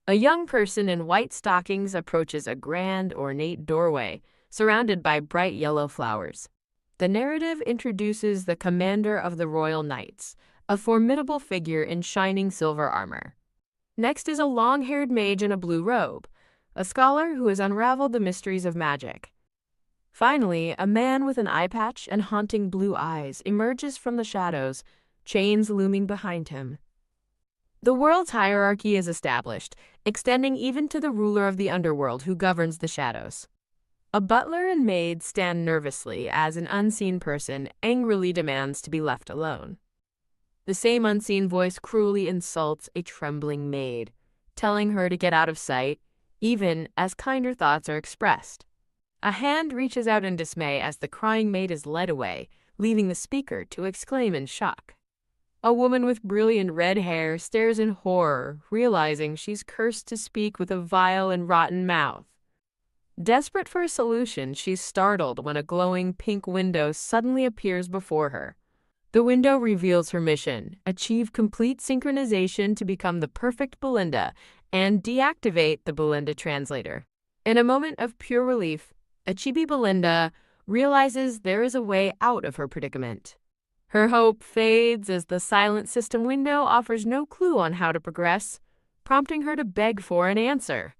A young person in white stockings approaches a grand, ornate doorway, surrounded by bright yellow flowers. The narrative introduces the commander of the Royal Knights, a formidable figure in shining silver armor. Next is a long-haired mage in a blue robe, a scholar who has unraveled the mysteries of magic. Finally, a man with an eye patch and haunting blue eyes emerges from the shadows, chains looming behind him. The world's hierarchy is established, extending even to the ruler of the underworld who governs the shadows. A butler and maid stand nervously as an unseen person angrily demands to be left alone. The same unseen voice cruelly insults a trembling maid, telling her to get out of sight, even as kinder thoughts are expressed. A hand reaches out in dismay as the crying maid is led away, leaving the speaker to exclaim in shock. A woman with brilliant red hair stares in horror, realizing she's cursed to speak with a vile and rotten mouth. Desperate for a solution, she's startled when a glowing pink window suddenly appears before her. The window reveals her mission: achieve complete synchronization to become the perfect Belinda and deactivate the Belinda translator. In a moment of pure relief, a chibi Belinda realizes there is a way out of her predicament. Her hope fades as the silent system window offers no clue on how to progress, prompting her to beg for an answer.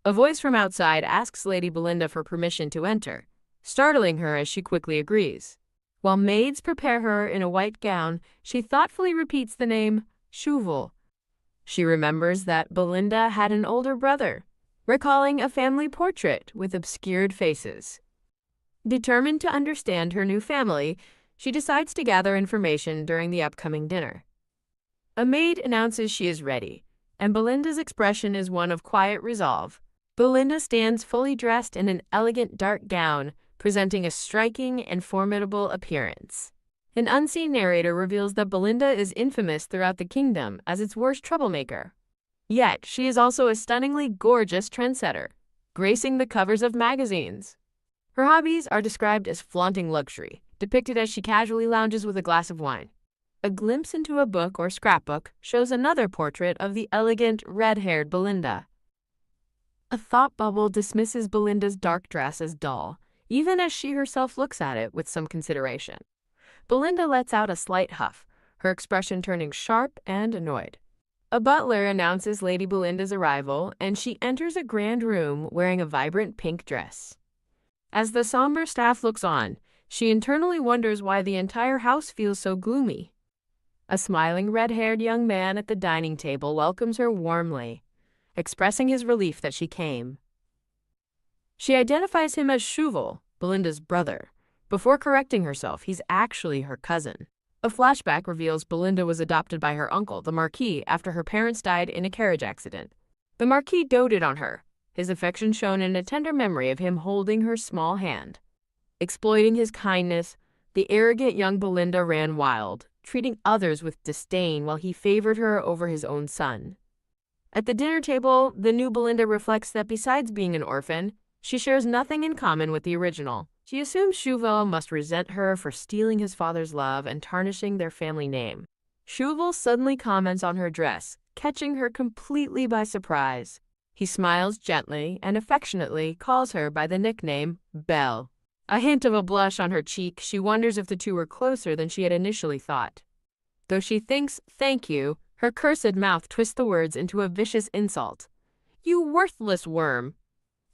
A voice from outside asks Lady Belinda for permission to enter, startling her as she quickly agrees. While maids prepare her in a white gown, she thoughtfully repeats the name Shuval. She remembers that Belinda had an older brother, recalling a family portrait with obscured faces. Determined to understand her new family, she decides to gather information during the upcoming dinner. A maid announces she is ready, and Belinda's expression is one of quiet resolve. Belinda stands fully dressed in an elegant dark gown, presenting a striking and formidable appearance. An unseen narrator reveals that Belinda is infamous throughout the kingdom as its worst troublemaker. Yet, she is also a stunningly gorgeous trendsetter, gracing the covers of magazines. Her hobbies are described as flaunting luxury, depicted as she casually lounges with a glass of wine. A glimpse into a book or scrapbook shows another portrait of the elegant, red-haired Belinda. A thought bubble dismisses Belinda's dark dress as dull, even as she herself looks at it with some consideration. Belinda lets out a slight huff, her expression turning sharp and annoyed. A butler announces Lady Belinda's arrival, and she enters a grand room wearing a vibrant pink dress. As the somber staff looks on, she internally wonders why the entire house feels so gloomy. A smiling red-haired young man at the dining table welcomes her warmly, expressing his relief that she came. She identifies him as Shuval, Belinda's brother. Before correcting herself, he's actually her cousin. A flashback reveals Belinda was adopted by her uncle, the Marquis, after her parents died in a carriage accident. The Marquis doted on her, his affection shown in a tender memory of him holding her small hand. Exploiting his kindness, the arrogant young Belinda ran wild, treating others with disdain while he favored her over his own son. At the dinner table, the new Belinda reflects that besides being an orphan, she shares nothing in common with the original. She assumes Shuval must resent her for stealing his father's love and tarnishing their family name. Shuval suddenly comments on her dress, catching her completely by surprise. He smiles gently and affectionately calls her by the nickname Belle. A hint of a blush on her cheek, she wonders if the two were closer than she had initially thought. Though she thinks "thank you," her cursed mouth twists the words into a vicious insult. "You worthless worm!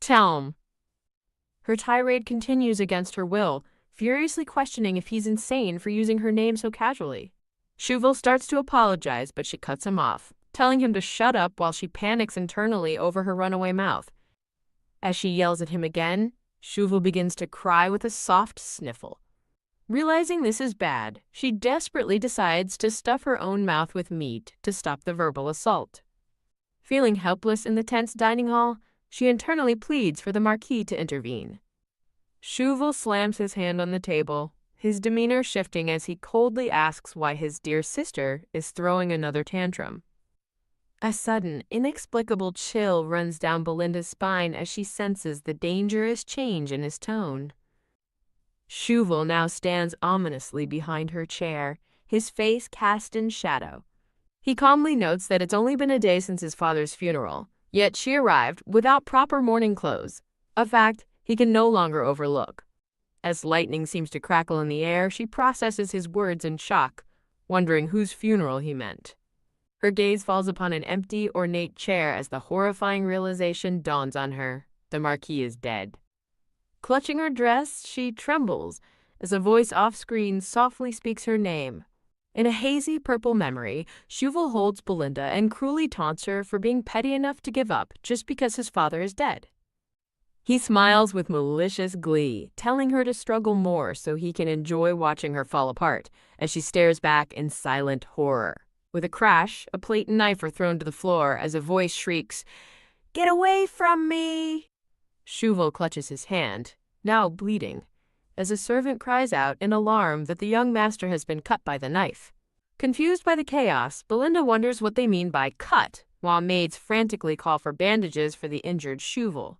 Tell." Her tirade continues against her will, furiously questioning if he's insane for using her name so casually. Shuval starts to apologize, but she cuts him off, telling him to shut up while she panics internally over her runaway mouth. As she yells at him again, Shuval begins to cry with a soft sniffle. Realizing this is bad, she desperately decides to stuff her own mouth with meat to stop the verbal assault. Feeling helpless in the tense dining hall, she internally pleads for the Marquis to intervene. Shuval slams his hand on the table, his demeanor shifting as he coldly asks why his dear sister is throwing another tantrum. A sudden, inexplicable chill runs down Belinda's spine as she senses the dangerous change in his tone. Shuval now stands ominously behind her chair, his face cast in shadow. He calmly notes that it's only been a day since his father's funeral, yet she arrived without proper mourning clothes, a fact he can no longer overlook. As lightning seems to crackle in the air, she processes his words in shock, wondering whose funeral he meant. Her gaze falls upon an empty, ornate chair as the horrifying realization dawns on her. The Marquis is dead. Clutching her dress, she trembles as a voice off-screen softly speaks her name. In a hazy purple memory, Shuval holds Belinda and cruelly taunts her for being petty enough to give up just because his father is dead. He smiles with malicious glee, telling her to struggle more so he can enjoy watching her fall apart as she stares back in silent horror. With a crash, a plate and knife are thrown to the floor as a voice shrieks, "Get away from me!" Shuval clutches his hand, now bleeding, as a servant cries out in alarm that the young master has been cut by the knife. Confused by the chaos, Belinda wonders what they mean by cut, while maids frantically call for bandages for the injured Shuval.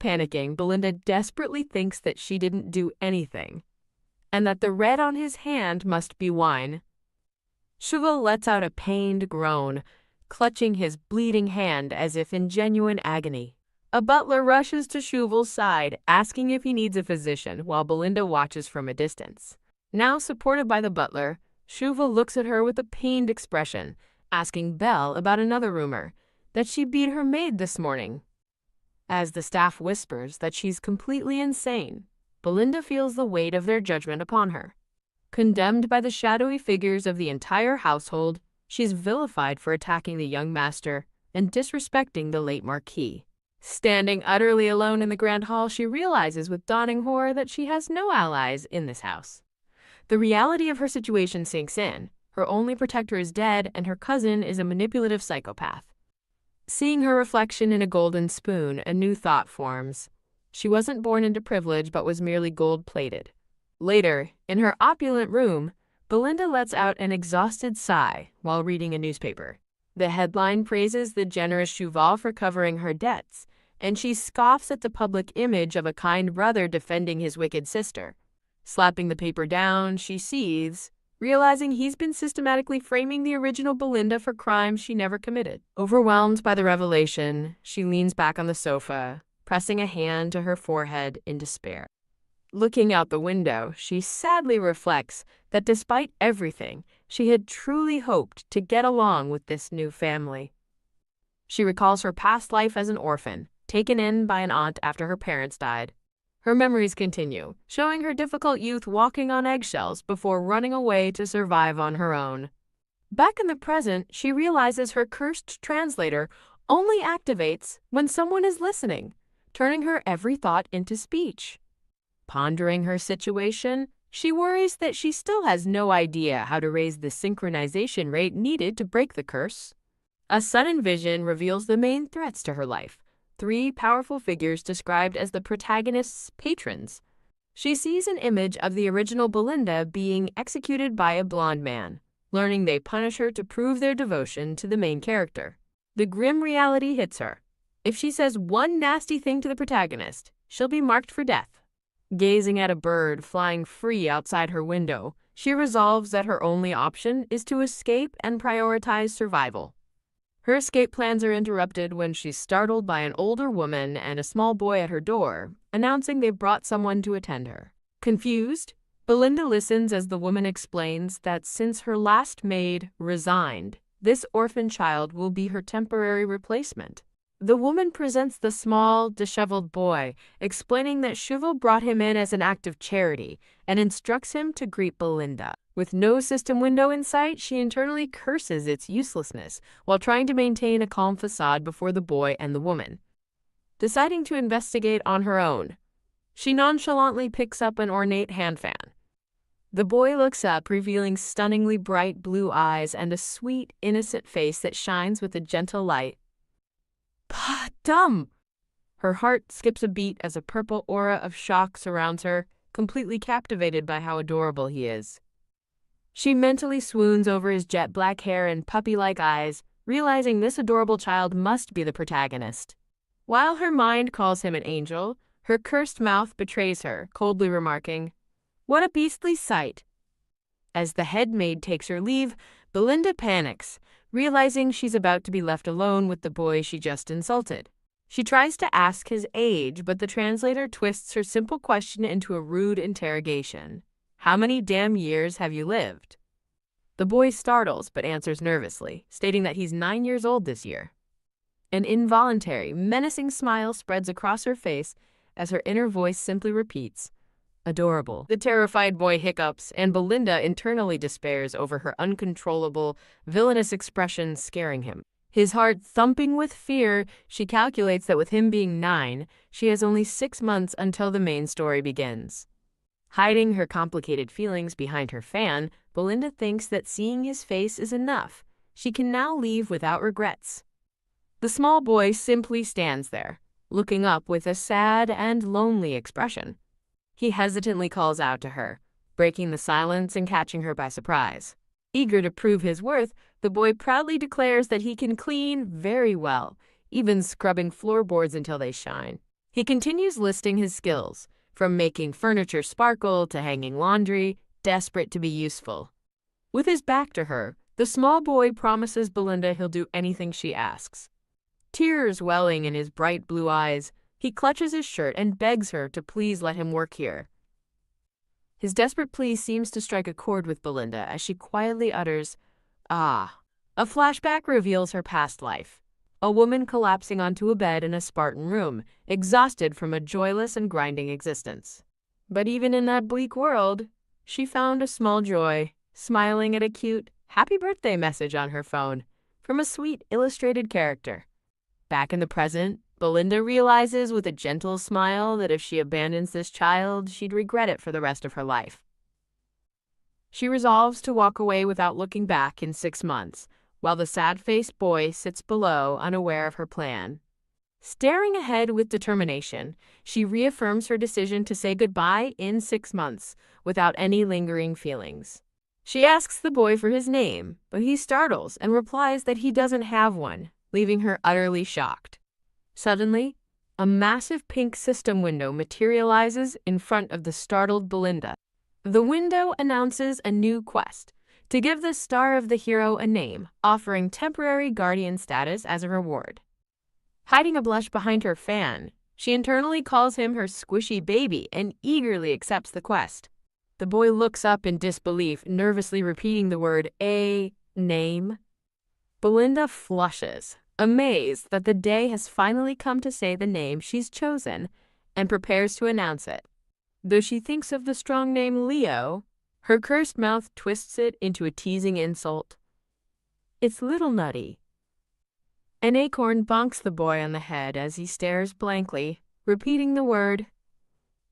Panicking, Belinda desperately thinks that she didn't do anything, and that the red on his hand must be wine. Shuval lets out a pained groan, clutching his bleeding hand as if in genuine agony. A butler rushes to Shuval's side, asking if he needs a physician, while Belinda watches from a distance. Now supported by the butler, Shuval looks at her with a pained expression, asking Belle about another rumor, that she beat her maid this morning. As the staff whispers that she's completely insane, Belinda feels the weight of their judgment upon her. Condemned by the shadowy figures of the entire household, she's vilified for attacking the young master and disrespecting the late Marquis. Standing utterly alone in the grand hall, she realizes with dawning horror that she has no allies in this house. The reality of her situation sinks in. Her only protector is dead, and her cousin is a manipulative psychopath. Seeing her reflection in a golden spoon, a new thought forms. She wasn't born into privilege, but was merely gold-plated. Later, in her opulent room, Belinda lets out an exhausted sigh while reading a newspaper. The headline praises the generous Shuval for covering her debts, and she scoffs at the public image of a kind brother defending his wicked sister. Slapping the paper down, she seethes, realizing he's been systematically framing the original Belinda for crimes she never committed. Overwhelmed by the revelation, she leans back on the sofa, pressing a hand to her forehead in despair. Looking out the window, she sadly reflects that despite everything, she had truly hoped to get along with this new family. She recalls her past life as an orphan, taken in by an aunt after her parents died. Her memories continue, showing her difficult youth walking on eggshells before running away to survive on her own. Back in the present, she realizes her cursed translator only activates when someone is listening, turning her every thought into speech. Pondering her situation, she worries that she still has no idea how to raise the synchronization rate needed to break the curse. A sudden vision reveals the main threats to her life, 3 powerful figures described as the protagonist's patrons. She sees an image of the original Belinda being executed by a blonde man, learning they punish her to prove their devotion to the main character. The grim reality hits her. If she says one nasty thing to the protagonist, she'll be marked for death. Gazing at a bird flying free outside her window, she resolves that her only option is to escape and prioritize survival. Her escape plans are interrupted when she's startled by an older woman and a small boy at her door, announcing they've brought someone to attend her. Confused, Belinda listens as the woman explains that since her last maid resigned, this orphan child will be her temporary replacement. The woman presents the small, disheveled boy, explaining that Shuval brought him in as an act of charity and instructs him to greet Belinda. With no system window in sight, she internally curses its uselessness while trying to maintain a calm facade before the boy and the woman. Deciding to investigate on her own, she nonchalantly picks up an ornate hand fan. The boy looks up, revealing stunningly bright blue eyes and a sweet, innocent face that shines with a gentle light. Dumb! Her heart skips a beat as a purple aura of shock surrounds her, completely captivated by how adorable he is. She mentally swoons over his jet black hair and puppy-like eyes, realizing this adorable child must be the protagonist. While her mind calls him an angel, her cursed mouth betrays her, coldly remarking, "What a beastly sight!" As the head maid takes her leave, Belinda panics, realizing she's about to be left alone with the boy she just insulted. She tries to ask his age, but the translator twists her simple question into a rude interrogation. "How many damn years have you lived?" The boy startles but answers nervously, stating that he's 9 years old this year. An involuntary, menacing smile spreads across her face as her inner voice simply repeats, "Adorable." The terrified boy hiccups, and Belinda internally despairs over her uncontrollable, villainous expression scaring him. His heart thumping with fear, she calculates that with him being 9, she has only 6 months until the main story begins. Hiding her complicated feelings behind her fan, Belinda thinks that seeing his face is enough. She can now leave without regrets. The small boy simply stands there, looking up with a sad and lonely expression. He hesitantly calls out to her, breaking the silence and catching her by surprise. Eager to prove his worth, the boy proudly declares that he can clean very well, even scrubbing floorboards until they shine. He continues listing his skills, from making furniture sparkle to hanging laundry, desperate to be useful. With his back to her, the small boy promises Belinda he'll do anything she asks. Tears welling in his bright blue eyes, he clutches his shirt and begs her to please let him work here. His desperate plea seems to strike a chord with Belinda as she quietly utters, "Ah." A flashback reveals her past life. A woman collapsing onto a bed in a Spartan room, exhausted from a joyless and grinding existence. But even in that bleak world, she found a small joy, smiling at a cute, "Happy Birthday" message on her phone from a sweet, illustrated character. Back in the present, Belinda realizes with a gentle smile that if she abandons this child, she'd regret it for the rest of her life. She resolves to walk away without looking back in 6 months, while the sad-faced boy sits below, unaware of her plan. Staring ahead with determination, she reaffirms her decision to say goodbye in 6 months, without any lingering feelings. She asks the boy for his name, but he startles and replies that he doesn't have one, leaving her utterly shocked. Suddenly, a massive pink system window materializes in front of the startled Belinda. The window announces a new quest, to give the star of the hero a name, offering temporary guardian status as a reward. Hiding a blush behind her fan, she internally calls him her squishy baby and eagerly accepts the quest. The boy looks up in disbelief, nervously repeating the word, "A name?" Belinda flushes, amazed that the day has finally come to say the name she's chosen, and prepares to announce it. Though she thinks of the strong name Leo, her cursed mouth twists it into a teasing insult. "It's Little Nutty." An acorn bonks the boy on the head as he stares blankly, repeating the word,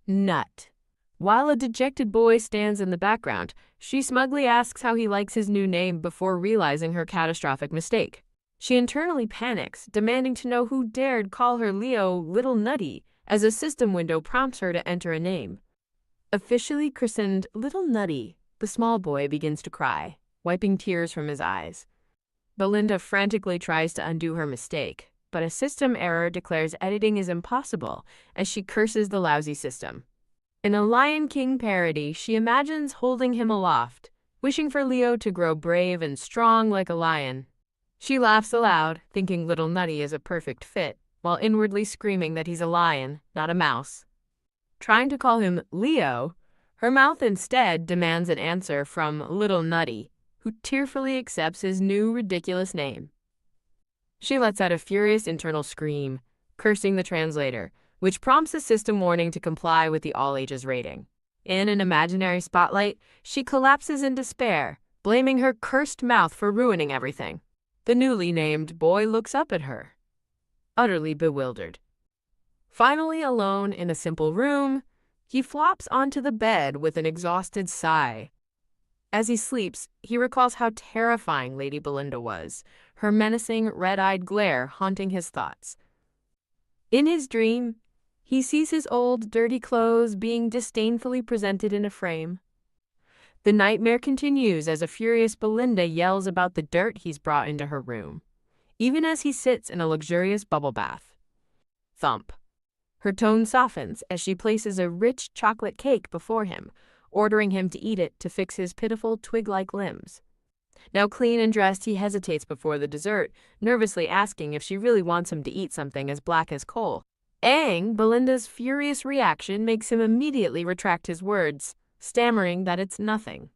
"nut." While a dejected boy stands in the background, she smugly asks how he likes his new name before realizing her catastrophic mistake. She internally panics, demanding to know who dared call her Leo Little Nutty, as a system window prompts her to enter a name. Officially christened Little Nutty, the small boy begins to cry, wiping tears from his eyes. Belinda frantically tries to undo her mistake, but a system error declares editing is impossible as she curses the lousy system. In a Lion King parody, she imagines holding him aloft, wishing for Leo to grow brave and strong like a lion. She laughs aloud, thinking Little Nutty is a perfect fit, while inwardly screaming that he's a lion, not a mouse. Trying to call him Leo, her mouth instead demands an answer from Little Nutty, who tearfully accepts his new ridiculous name. She lets out a furious internal scream, cursing the translator, which prompts a system warning to comply with the all-ages rating. In an imaginary spotlight, she collapses in despair, blaming her cursed mouth for ruining everything. The newly named boy looks up at her, utterly bewildered. Finally alone in a simple room, he flops onto the bed with an exhausted sigh. As he sleeps, he recalls how terrifying Lady Belinda was, her menacing, red-eyed glare haunting his thoughts. In his dream, he sees his old, dirty clothes being disdainfully presented in a frame. The nightmare continues as a furious Belinda yells about the dirt he's brought into her room, even as he sits in a luxurious bubble bath. Thump. Her tone softens as she places a rich chocolate cake before him, ordering him to eat it to fix his pitiful twig-like limbs. Now clean and dressed, he hesitates before the dessert, nervously asking if she really wants him to eat something as black as coal. Belinda's furious reaction makes him immediately retract his words, stammering that it's nothing.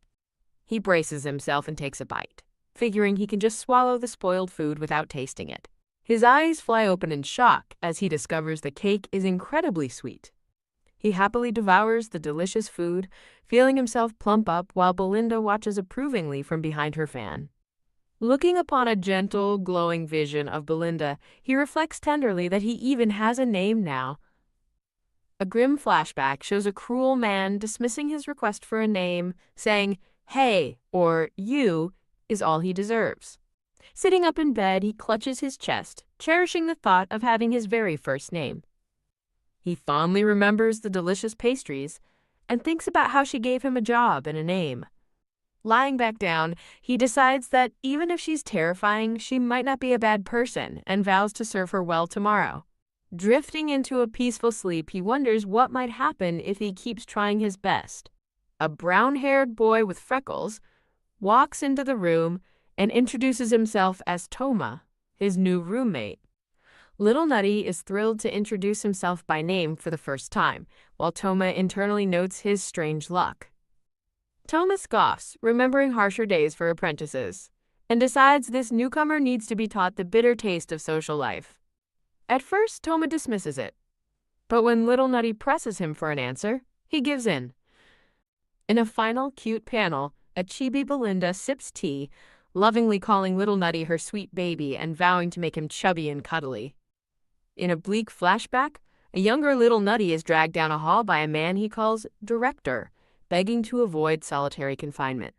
He braces himself and takes a bite, figuring he can just swallow the spoiled food without tasting it. His eyes fly open in shock as he discovers the cake is incredibly sweet. He happily devours the delicious food, feeling himself plump up while Belinda watches approvingly from behind her fan. Looking upon a gentle, glowing vision of Belinda, he reflects tenderly that he even has a name now. A grim flashback shows a cruel man dismissing his request for a name, saying, "Hey," or "you," is all he deserves. Sitting up in bed, he clutches his chest, cherishing the thought of having his very first name. He fondly remembers the delicious pastries and thinks about how she gave him a job and a name. Lying back down, he decides that even if she's terrifying, she might not be a bad person and vows to serve her well tomorrow. Drifting into a peaceful sleep, he wonders what might happen if he keeps trying his best. A brown-haired boy with freckles walks into the room and introduces himself as Toma, his new roommate. Little Nutty is thrilled to introduce himself by name for the first time, while Toma internally notes his strange luck. Toma scoffs, remembering harsher days for apprentices, and decides this newcomer needs to be taught the bitter taste of social life. At first, Toma dismisses it, but when Little Nutty presses him for an answer, he gives in. In a final cute panel, a chibi Belinda sips tea, lovingly calling Little Nutty her sweet baby and vowing to make him chubby and cuddly. In a bleak flashback, a younger Little Nutty is dragged down a hall by a man he calls Director, begging to avoid solitary confinement.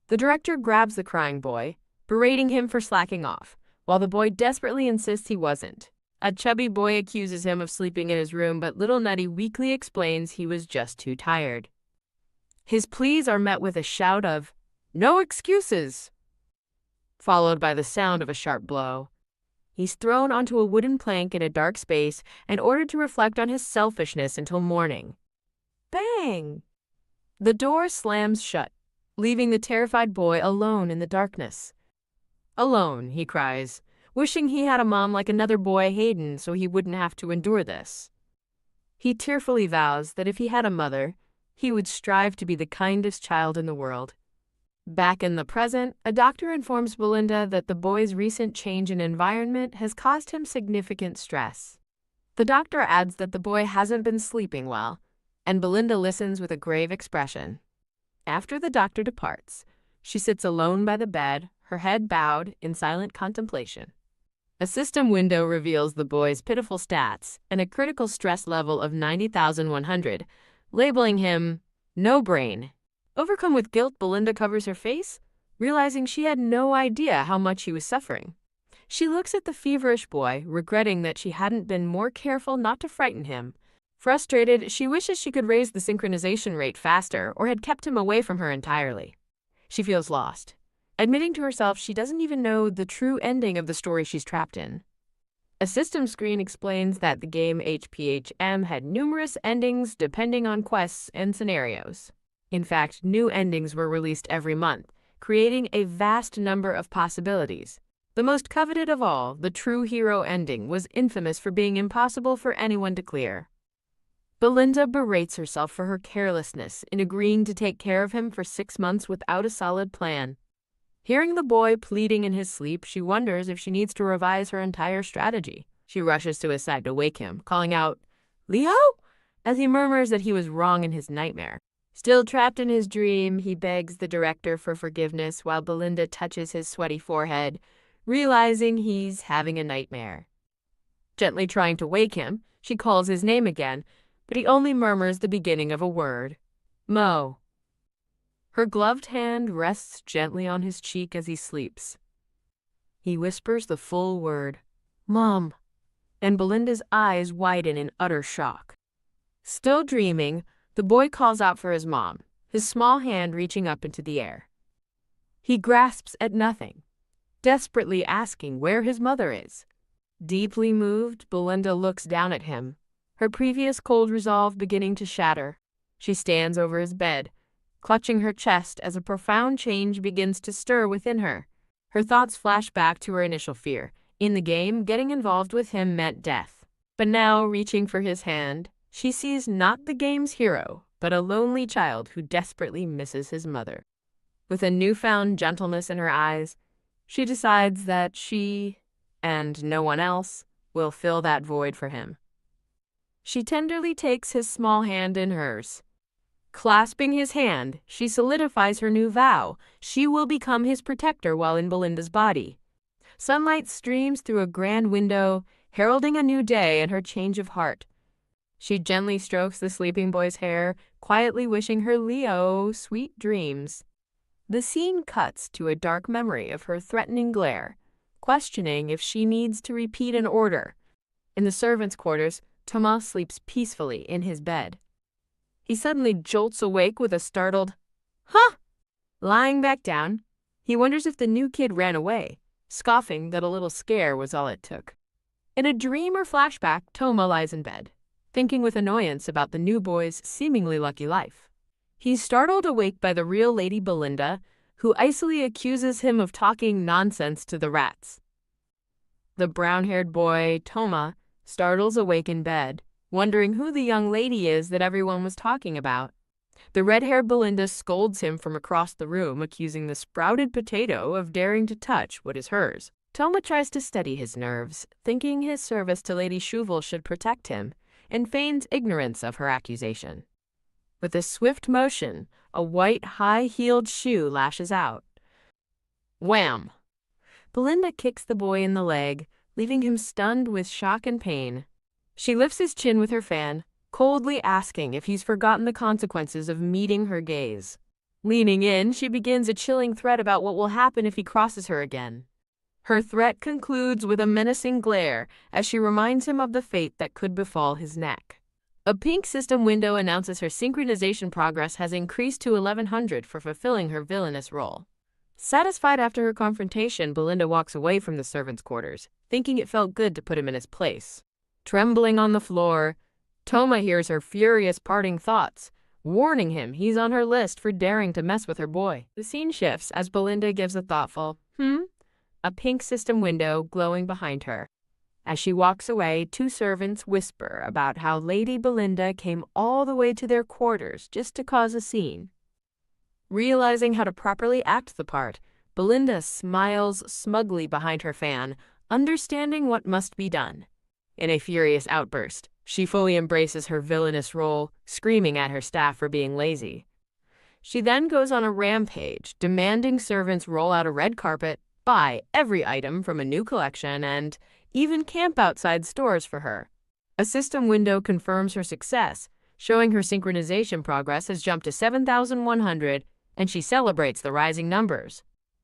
The director grabs the crying boy, berating him for slacking off, while the boy desperately insists he wasn't. A chubby boy accuses him of sleeping in his room, but Little Nutty weakly explains he was just too tired. His pleas are met with a shout of, "No excuses!" followed by the sound of a sharp blow. He's thrown onto a wooden plank in a dark space and ordered to reflect on his selfishness until morning. Bang! The door slams shut, leaving the terrified boy alone in the darkness. "Alone," he cries, wishing he had a mom like another boy, Hayden, so he wouldn't have to endure this. He tearfully vows that if he had a mother, he would strive to be the kindest child in the world. Back in the present, a doctor informs Belinda that the boy's recent change in environment has caused him significant stress. The doctor adds that the boy hasn't been sleeping well, and Belinda listens with a grave expression. After the doctor departs, she sits alone by the bed, her head bowed in silent contemplation. A system window reveals the boy's pitiful stats and a critical stress level of 90,100, labeling him no brain. Overcome with guilt, Belinda covers her face, realizing she had no idea how much he was suffering. She looks at the feverish boy, regretting that she hadn't been more careful not to frighten him. Frustrated, she wishes she could raise the synchronization rate faster or had kept him away from her entirely. She feels lost, admitting to herself she doesn't even know the true ending of the story she's trapped in. A system screen explains that the game HPHM had numerous endings depending on quests and scenarios. In fact, new endings were released every month, creating a vast number of possibilities. The most coveted of all, the true hero ending, was infamous for being impossible for anyone to clear. Belinda berates herself for her carelessness in agreeing to take care of him for 6 months without a solid plan. Hearing the boy pleading in his sleep, she wonders if she needs to revise her entire strategy. She rushes to his side to wake him, calling out, "Leo?" as he murmurs that he was wrong in his nightmare. Still trapped in his dream, he begs the director for forgiveness while Belinda touches his sweaty forehead, realizing he's having a nightmare. Gently trying to wake him, she calls his name again, but he only murmurs the beginning of a word. Mo. Her gloved hand rests gently on his cheek as he sleeps. He whispers the full word, "Mom," and Belinda's eyes widen in utter shock. Still dreaming, the boy calls out for his mom, his small hand reaching up into the air. He grasps at nothing, desperately asking where his mother is. Deeply moved, Belinda looks down at him, her previous cold resolve beginning to shatter. She stands over his bed, clutching her chest as a profound change begins to stir within her. Her thoughts flash back to her initial fear. In the game, getting involved with him meant death. But now, reaching for his hand, she sees not the game's hero, but a lonely child who desperately misses his mother. With a newfound gentleness in her eyes, she decides that she, and no one else, will fill that void for him. She tenderly takes his small hand in hers. Clasping his hand, she solidifies her new vow. She will become his protector while in Belinda's body. Sunlight streams through a grand window, heralding a new day and her change of heart. She gently strokes the sleeping boy's hair, quietly wishing her Leo sweet dreams. The scene cuts to a dark memory of her threatening glare, questioning if she needs to repeat an order. In the servants' quarters, Thomas sleeps peacefully in his bed. He suddenly jolts awake with a startled, "Huh!" Lying back down, he wonders if the new kid ran away, scoffing that a little scare was all it took. In a dream or flashback, Toma lies in bed, thinking with annoyance about the new boy's seemingly lucky life. He's startled awake by the real Lady Belinda, who icily accuses him of talking nonsense to the rats. The brown-haired boy, Toma, startles awake in bed, wondering who the young lady is that everyone was talking about. The red-haired Belinda scolds him from across the room, accusing the sprouted potato of daring to touch what is hers. Toma tries to steady his nerves, thinking his service to Lady Chauvel should protect him, and feigns ignorance of her accusation. With a swift motion, a white, high-heeled shoe lashes out. Wham! Belinda kicks the boy in the leg, leaving him stunned with shock and pain. She lifts his chin with her fan, coldly asking if he's forgotten the consequences of meeting her gaze. Leaning in, she begins a chilling threat about what will happen if he crosses her again. Her threat concludes with a menacing glare as she reminds him of the fate that could befall his neck. A pink system window announces her synchronization progress has increased to 1100 for fulfilling her villainous role. Satisfied after her confrontation, Belinda walks away from the servants' quarters, thinking it felt good to put him in his place. Trembling on the floor, Toma hears her furious parting thoughts, warning him he's on her list for daring to mess with her boy. The scene shifts as Belinda gives a thoughtful, a pink system window glowing behind her. As she walks away, two servants whisper about how Lady Belinda came all the way to their quarters just to cause a scene. Realizing how to properly act the part, Belinda smiles smugly behind her fan, understanding what must be done. In a furious outburst, she fully embraces her villainous role, screaming at her staff for being lazy. She then goes on a rampage, demanding servants roll out a red carpet, buy every item from a new collection, and even camp outside stores for her. A system window confirms her success, showing her synchronization progress has jumped to 7,100, and she celebrates the rising numbers.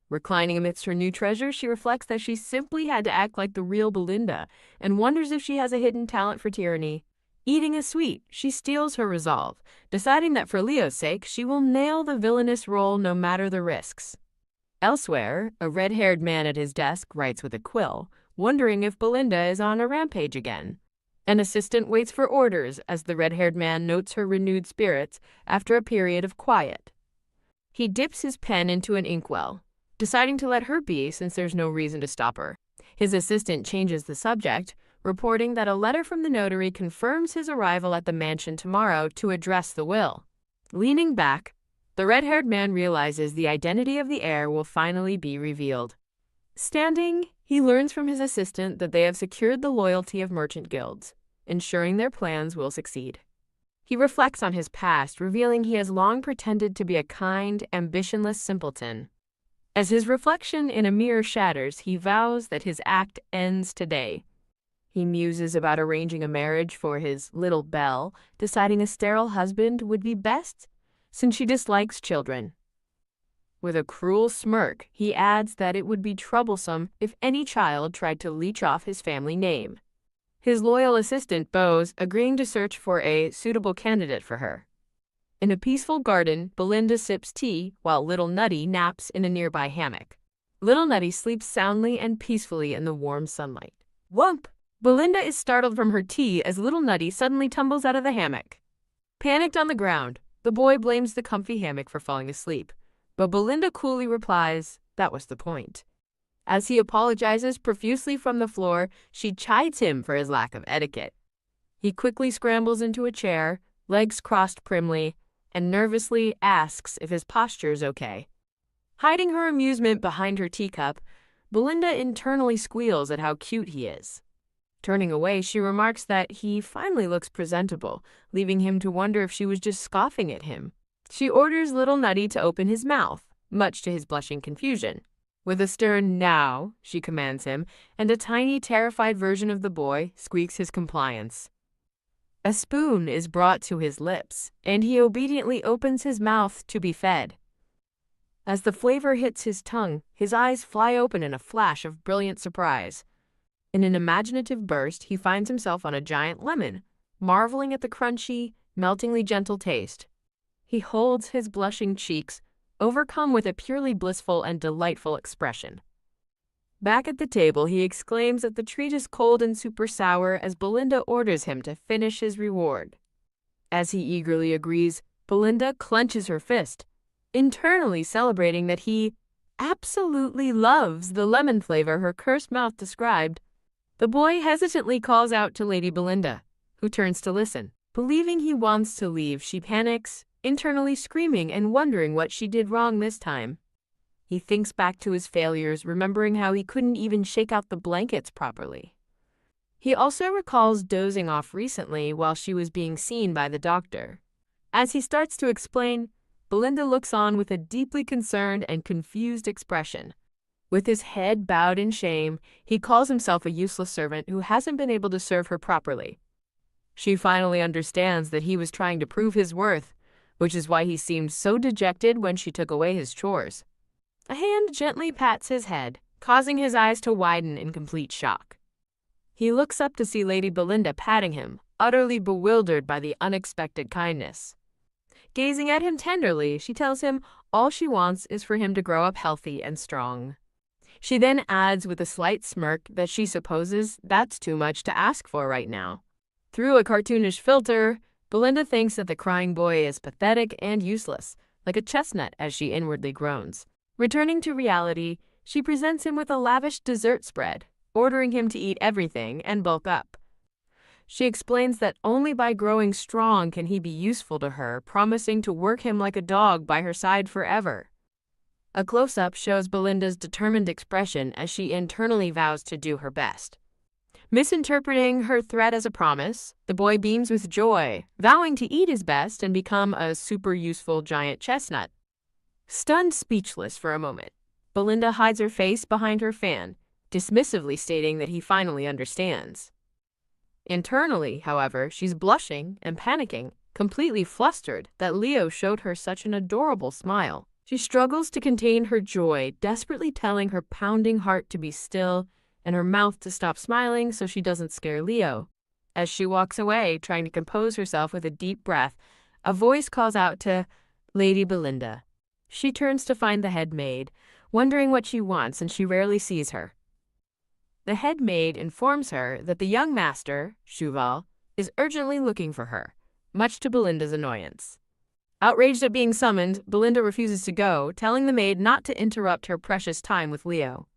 Reclining amidst her new treasure, she reflects that she simply had to act like the real Belinda and wonders if she has a hidden talent for tyranny. Eating a sweet, she steels her resolve, deciding that for Leo's sake, she will nail the villainous role no matter the risks. Elsewhere, a red-haired man at his desk writes with a quill, wondering if Belinda is on a rampage again. An assistant waits for orders as the red-haired man notes her renewed spirits after a period of quiet. He dips his pen into an inkwell, deciding to let her be since there's no reason to stop her. His assistant changes the subject, reporting that a letter from the notary confirms his arrival at the mansion tomorrow to address the will. Leaning back, the red-haired man realizes the identity of the heir will finally be revealed. Standing, he learns from his assistant that they have secured the loyalty of merchant guilds, ensuring their plans will succeed. He reflects on his past, revealing he has long pretended to be a kind, ambitionless simpleton. As his reflection in a mirror shatters, he vows that his act ends today. He muses about arranging a marriage for his little Belle, deciding a sterile husband would be best since she dislikes children. With a cruel smirk, he adds that it would be troublesome if any child tried to leech off his family name. His loyal assistant bows, agreeing to search for a suitable candidate for her. In a peaceful garden, Belinda sips tea while Little Nutty naps in a nearby hammock. Little Nutty sleeps soundly and peacefully in the warm sunlight. Whump! Belinda is startled from her tea as Little Nutty suddenly tumbles out of the hammock. Panicked on the ground, The boy blames the comfy hammock for falling asleep, but Belinda coolly replies, "That was the point." As he apologizes profusely from the floor, she chides him for his lack of etiquette. He quickly scrambles into a chair, legs crossed primly, and nervously asks if his posture is okay. Hiding her amusement behind her teacup, Belinda internally squeals at how cute he is. Turning away, she remarks that he finally looks presentable, leaving him to wonder if she was just scoffing at him. She orders little Nutty to open his mouth, much to his blushing confusion. With a stern "now," she commands him, and a tiny, terrified version of the boy squeaks his compliance. A spoon is brought to his lips, and he obediently opens his mouth to be fed. As the flavor hits his tongue, his eyes fly open in a flash of brilliant surprise. In an imaginative burst, he finds himself on a giant lemon, marveling at the crunchy, meltingly gentle taste. He holds his blushing cheeks, overcome with a purely blissful and delightful expression. Back at the table, he exclaims that the treat is cold and super sour as Belinda orders him to finish his reward. As he eagerly agrees, Belinda clenches her fist, internally celebrating that he absolutely loves the lemon flavor her cursed mouth described. The boy hesitantly calls out to Lady Belinda, who turns to listen. Believing he wants to leave, she panics, internally screaming and wondering what she did wrong this time. He thinks back to his failures, remembering how he couldn't even shake out the blankets properly. He also recalls dozing off recently while she was being seen by the doctor. As he starts to explain, Belinda looks on with a deeply concerned and confused expression. With his head bowed in shame, he calls himself a useless servant who hasn't been able to serve her properly. She finally understands that he was trying to prove his worth, which is why he seemed so dejected when she took away his chores. A hand gently pats his head, causing his eyes to widen in complete shock. He looks up to see Lady Belinda patting him, utterly bewildered by the unexpected kindness. Gazing at him tenderly, she tells him all she wants is for him to grow up healthy and strong. She then adds with a slight smirk that she supposes that's too much to ask for right now. Through a cartoonish filter, Belinda thinks that the crying boy is pathetic and useless, like a chestnut as she inwardly groans. Returning to reality, she presents him with a lavish dessert spread, ordering him to eat everything and bulk up. She explains that only by growing strong can he be useful to her, promising to work him like a dog by her side forever. A close-up shows Belinda's determined expression as she internally vows to do her best. Misinterpreting her threat as a promise, the boy beams with joy, vowing to eat his best and become a super useful giant chestnut. Stunned speechless for a moment, Belinda hides her face behind her fan, dismissively stating that he finally understands. Internally, however, she's blushing and panicking, completely flustered that Leo showed her such an adorable smile. She struggles to contain her joy, desperately telling her pounding heart to be still and her mouth to stop smiling so she doesn't scare Leo. As she walks away, trying to compose herself with a deep breath, a voice calls out to Lady Belinda. She turns to find the head maid, wondering what she wants, and she rarely sees her. The head maid informs her that the young master, Cheval, is urgently looking for her, much to Belinda's annoyance. Outraged at being summoned, Belinda refuses to go, telling the maid not to interrupt her precious time with Leo.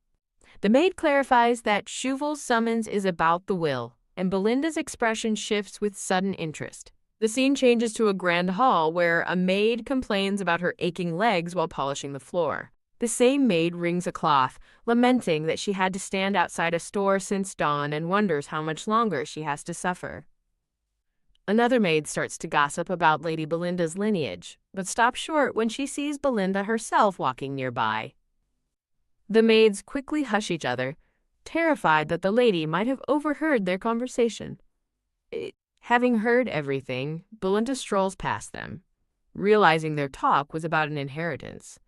The maid clarifies that Cheval's summons is about the will, and Belinda's expression shifts with sudden interest. The scene changes to a grand hall where a maid complains about her aching legs while polishing the floor. The same maid wrings a cloth, lamenting that she had to stand outside a store since dawn and wonders how much longer she has to suffer. Another maid starts to gossip about Lady Belinda's lineage, but stops short when she sees Belinda herself walking nearby. The maids quickly hush each other, terrified that the lady might have overheard their conversation. Having heard everything, Belinda strolls past them, realizing their talk was about an inheritance.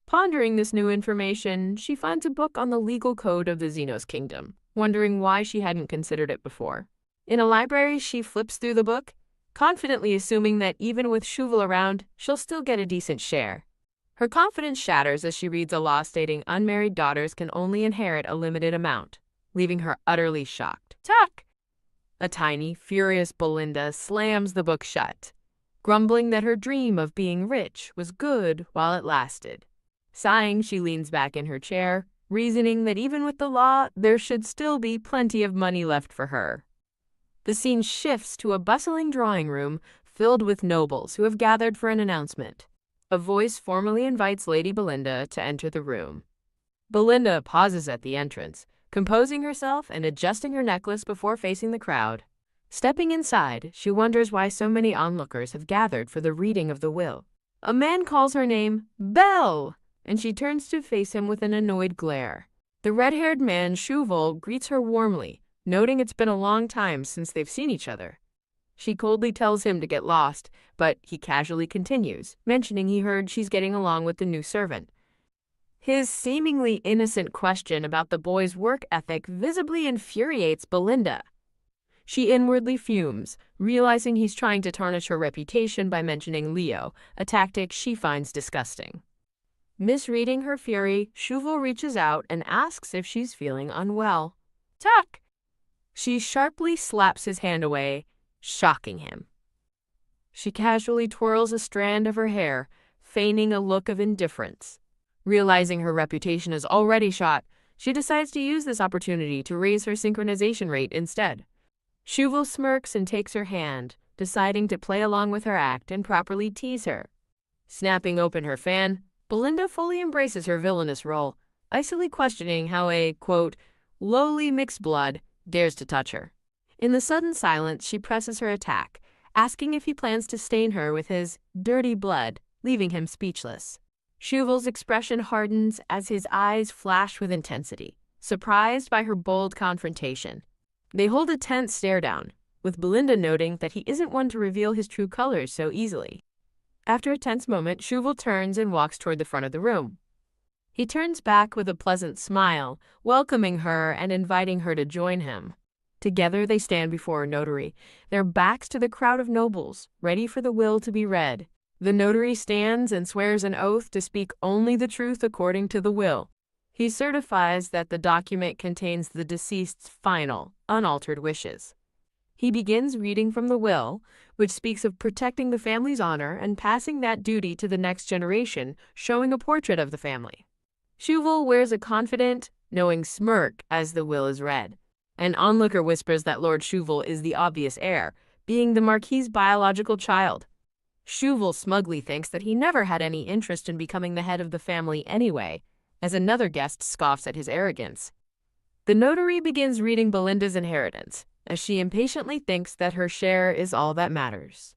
Pondering this new information, she finds a book on the legal code of the Xenos Kingdom, wondering why she hadn't considered it before. In a library, she flips through the book, confidently assuming that even with Cheval around, she'll still get a decent share. Her confidence shatters as she reads a law stating unmarried daughters can only inherit a limited amount, leaving her utterly shocked. Tuck! A tiny, furious Belinda slams the book shut. grumbling that her dream of being rich was good while it lasted. Sighing, she leans back in her chair, reasoning that even with the law, there should still be plenty of money left for her. The scene shifts to a bustling drawing room filled with nobles who have gathered for an announcement. A voice formally invites Lady Belinda to enter the room. Belinda pauses at the entrance, composing herself and adjusting her necklace before facing the crowd. Stepping inside, she wonders why so many onlookers have gathered for the reading of the will. A man calls her name, Belle, and she turns to face him with an annoyed glare. The red-haired man, Shuval, greets her warmly, noting it's been a long time since they've seen each other. She coldly tells him to get lost, but he casually continues, mentioning he heard she's getting along with the new servant. His seemingly innocent question about the boy's work ethic visibly infuriates Belinda. She inwardly fumes, realizing he's trying to tarnish her reputation by mentioning Leo, a tactic she finds disgusting. Misreading her fury, Shuval reaches out and asks if she's feeling unwell. Tuck! She sharply slaps his hand away, shocking him. She casually twirls a strand of her hair, feigning a look of indifference. Realizing her reputation is already shot, she decides to use this opportunity to raise her synchronization rate instead. Shuval smirks and takes her hand, deciding to play along with her act and properly tease her. Snapping open her fan, Belinda fully embraces her villainous role, icily questioning how a, quote, lowly mixed blood dares to touch her. In the sudden silence, she presses her attack, asking if he plans to stain her with his dirty blood, leaving him speechless. Shuval's expression hardens as his eyes flash with intensity, surprised by her bold confrontation. They hold a tense stare-down, with Belinda noting that he isn't one to reveal his true colors so easily. After a tense moment, Shuval turns and walks toward the front of the room. He turns back with a pleasant smile, welcoming her and inviting her to join him. Together they stand before a notary, their backs to the crowd of nobles, ready for the will to be read. The notary stands and swears an oath to speak only the truth according to the will. He certifies that the document contains the deceased's final, unaltered wishes. He begins reading from the will, which speaks of protecting the family's honor and passing that duty to the next generation, showing a portrait of the family. Shuval wears a confident, knowing smirk as the will is read. An onlooker whispers that Lord Shuval is the obvious heir, being the Marquis's biological child. Shuval smugly thinks that he never had any interest in becoming the head of the family anyway, as another guest scoffs at his arrogance. The notary begins reading Belinda's inheritance, as she impatiently thinks that her share is all that matters.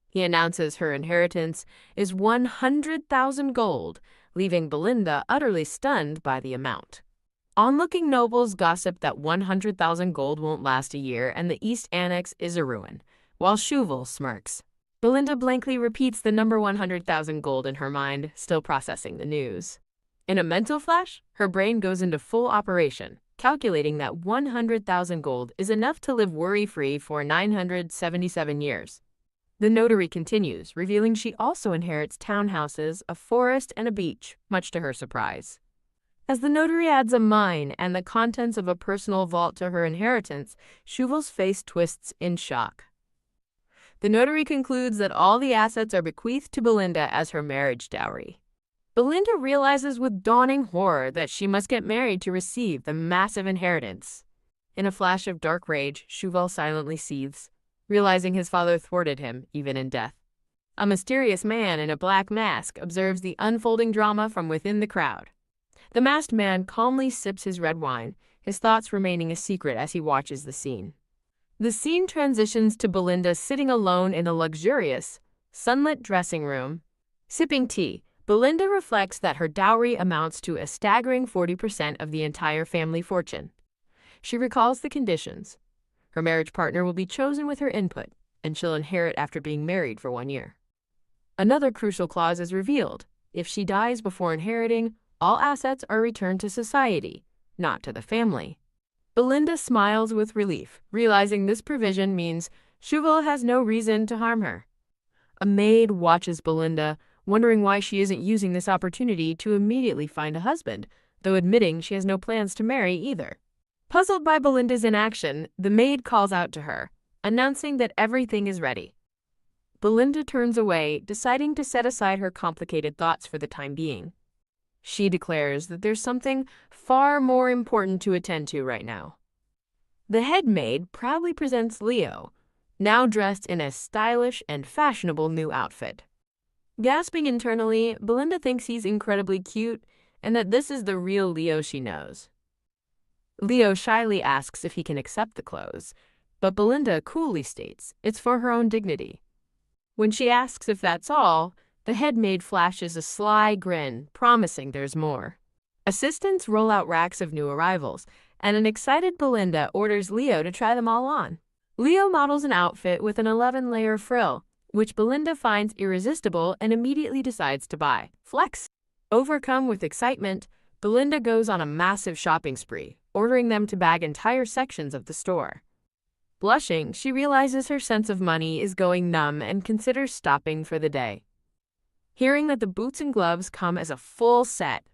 He announces her inheritance is 100,000 gold, leaving Belinda utterly stunned by the amount. Onlooking nobles gossip that 100,000 gold won't last a year and the East Annex is a ruin, while Shuval smirks. Belinda blankly repeats the number 100,000 gold in her mind, still processing the news. In a mental flash, her brain goes into full operation, calculating that 100,000 gold is enough to live worry-free for 977 years. The notary continues, revealing she also inherits townhouses, a forest, and a beach, much to her surprise. As the notary adds a mine and the contents of a personal vault to her inheritance, Shuval's face twists in shock. The notary concludes that all the assets are bequeathed to Belinda as her marriage dowry. Belinda realizes with dawning horror that she must get married to receive the massive inheritance. In a flash of dark rage, Shuval silently seethes, realizing his father thwarted him, even in death. A mysterious man in a black mask observes the unfolding drama from within the crowd. The masked man calmly sips his red wine, his thoughts remaining a secret as he watches the scene. The scene transitions to Belinda sitting alone in a luxurious, sunlit dressing room. Sipping tea, Belinda reflects that her dowry amounts to a staggering 40% of the entire family fortune. She recalls the conditions. Her marriage partner will be chosen with her input, and she'll inherit after being married for 1 year. Another crucial clause is revealed. If she dies before inheriting, all assets are returned to society, not to the family. Belinda smiles with relief, realizing this provision means Shuval has no reason to harm her. A maid watches Belinda, wondering why she isn't using this opportunity to immediately find a husband, though admitting she has no plans to marry either. Puzzled by Belinda's inaction, the maid calls out to her, announcing that everything is ready. Belinda turns away, deciding to set aside her complicated thoughts for the time being. She declares that there's something far more important to attend to right now. The head maid proudly presents Leo, now dressed in a stylish and fashionable new outfit. Gasping internally, Belinda thinks he's incredibly cute and that this is the real Leo she knows. Leo shyly asks if he can accept the clothes, but Belinda coolly states it's for her own dignity. When she asks if that's all, the head maid flashes a sly grin, promising there's more. Assistants roll out racks of new arrivals, and an excited Belinda orders Leo to try them all on. Leo models an outfit with an 11-layer frill, which Belinda finds irresistible and immediately decides to buy. Flex! Overcome with excitement, Belinda goes on a massive shopping spree, ordering them to bag entire sections of the store. Blushing, she realizes her sense of money is going numb and considers stopping for the day. Hearing that the boots and gloves come as a full set,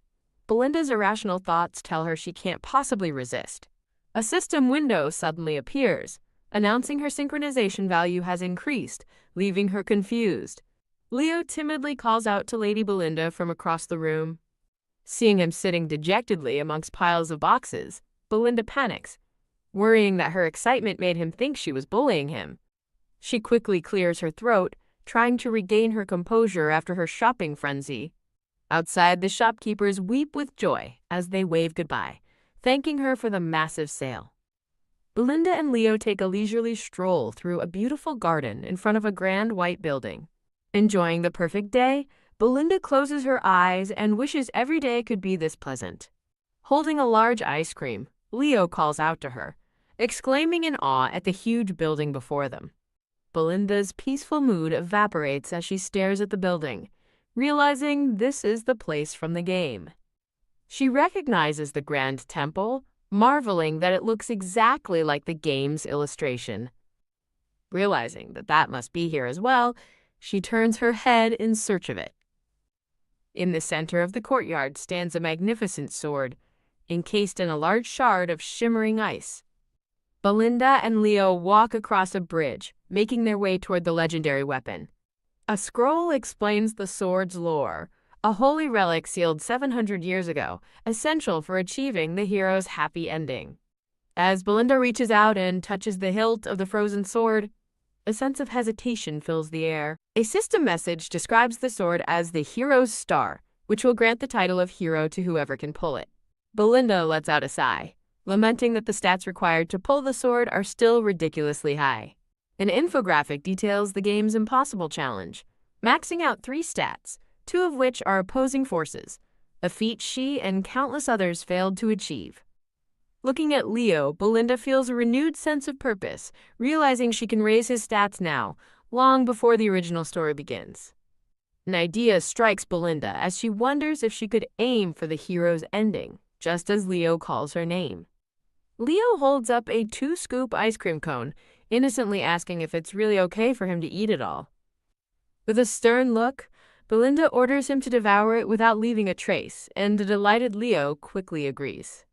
Belinda's irrational thoughts tell her she can't possibly resist. A system window suddenly appears, announcing her synchronization value has increased, leaving her confused. Leo timidly calls out to Lady Belinda from across the room. Seeing him sitting dejectedly amongst piles of boxes, Belinda panics, worrying that her excitement made him think she was bullying him. She quickly clears her throat, trying to regain her composure after her shopping frenzy. Outside, the shopkeepers weep with joy as they wave goodbye, thanking her for the massive sale. Belinda and Leo take a leisurely stroll through a beautiful garden in front of a grand white building. Enjoying the perfect day, Belinda closes her eyes and wishes every day could be this pleasant. Holding a large ice cream, Leo calls out to her, exclaiming in awe at the huge building before them. Belinda's peaceful mood evaporates as she stares at the building, realizing this is the place from the game. She recognizes the grand temple, marveling that it looks exactly like the game's illustration. Realizing that that must be here as well, she turns her head in search of it. In the center of the courtyard stands a magnificent sword, encased in a large shard of shimmering ice. Belinda and Leo walk across a bridge, making their way toward the legendary weapon. A scroll explains the sword's lore, a holy relic sealed 700 years ago, essential for achieving the hero's happy ending. As Belinda reaches out and touches the hilt of the frozen sword, a sense of hesitation fills the air. A system message describes the sword as the hero's star, which will grant the title of hero to whoever can pull it. Belinda lets out a sigh, lamenting that the stats required to pull the sword are still ridiculously high. An infographic details the game's impossible challenge, maxing out 3 stats, 2 of which are opposing forces, a feat she and countless others failed to achieve. Looking at Leo, Belinda feels a renewed sense of purpose, realizing she can raise his stats now, long before the original story begins. An idea strikes Belinda as she wonders if she could aim for the hero's ending, just as Leo calls her name. Leo holds up a 2-scoop ice cream cone, innocently asking if it's really okay for him to eat it all. With a stern look, Belinda orders him to devour it without leaving a trace, and the delighted Leo quickly agrees.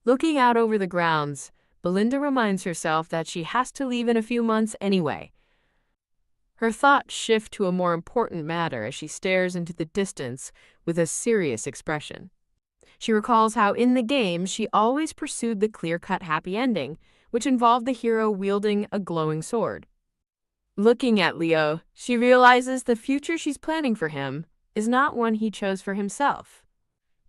Looking out over the grounds, Belinda reminds herself that she has to leave in a few months anyway. Her thoughts shift to a more important matter as she stares into the distance with a serious expression. She recalls how in the game she always pursued the clear-cut happy ending, which involved the hero wielding a glowing sword. Looking at Leo, she realizes the future she's planning for him is not one he chose for himself.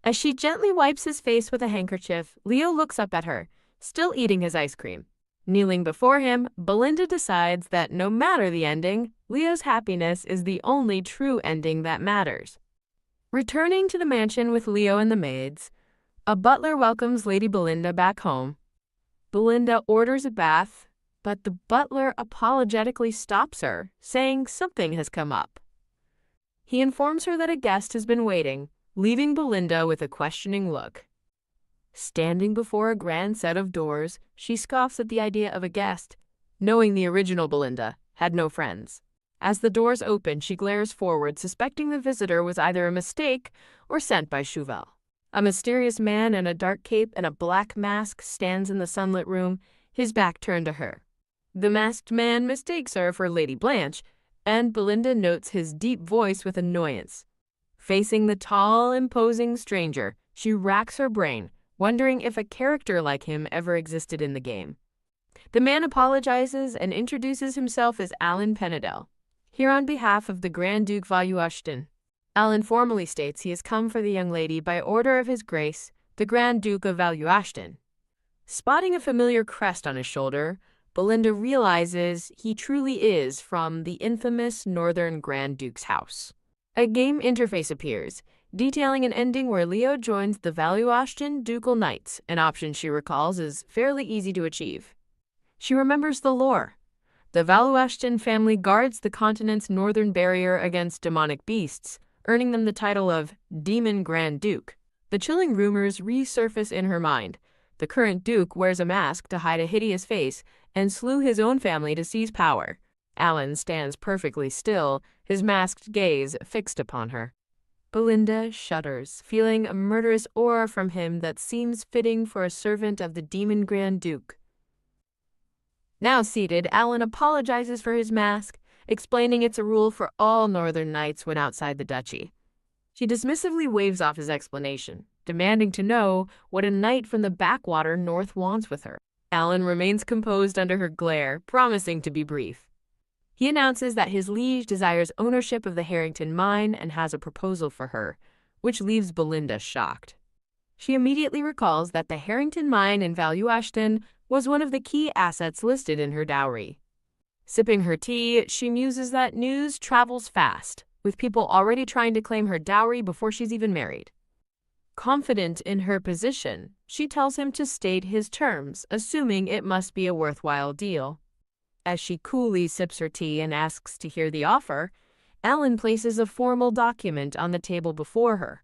As she gently wipes his face with a handkerchief, Leo looks up at her, still eating his ice cream. Kneeling before him, Belinda decides that no matter the ending, Leo's happiness is the only true ending that matters. Returning to the mansion with Leo and the maids, a butler welcomes Lady Belinda back home. Belinda orders a bath, but the butler apologetically stops her, saying something has come up. He informs her that a guest has been waiting, leaving Belinda with a questioning look. Standing before a grand set of doors, she scoffs at the idea of a guest, knowing the original Belinda had no friends. As the doors open, she glares forward, suspecting the visitor was either a mistake or sent by Chauvel. A mysterious man in a dark cape and a black mask stands in the sunlit room, his back turned to her. The masked man mistakes her for Lady Blanche, and Belinda notes his deep voice with annoyance. Facing the tall, imposing stranger, she racks her brain, wondering if a character like him ever existed in the game. The man apologizes and introduces himself as Alan Penadel, here on behalf of the Grand Duke Valuashtan. Alan formally states he has come for the young lady by order of His Grace, the Grand Duke of Valuashtan. Spotting a familiar crest on his shoulder, Belinda realizes he truly is from the infamous Northern Grand Duke's house. A game interface appears, detailing an ending where Leo joins the Valuashtan Ducal Knights, an option she recalls is fairly easy to achieve. She remembers the lore. The Valuashtan family guards the continent's northern barrier against demonic beasts, earning them the title of Demon Grand Duke. The chilling rumors resurface in her mind. The current duke wears a mask to hide a hideous face and slew his own family to seize power. Alan stands perfectly still, his masked gaze fixed upon her. Belinda shudders, feeling a murderous aura from him that seems fitting for a servant of the Demon Grand Duke. Now seated, Alan apologizes for his mask, explaining it's a rule for all Northern Knights when outside the duchy. She dismissively waves off his explanation, demanding to know what a knight from the backwater north wants with her. Alan remains composed under her glare, promising to be brief. He announces that his liege desires ownership of the Harrington mine and has a proposal for her, which leaves Belinda shocked. She immediately recalls that the Harrington mine in Valuashtan was one of the key assets listed in her dowry. Sipping her tea, she muses that news travels fast, with people already trying to claim her dowry before she's even married. Confident in her position, she tells him to state his terms, assuming it must be a worthwhile deal. As she coolly sips her tea and asks to hear the offer, Alan places a formal document on the table before her.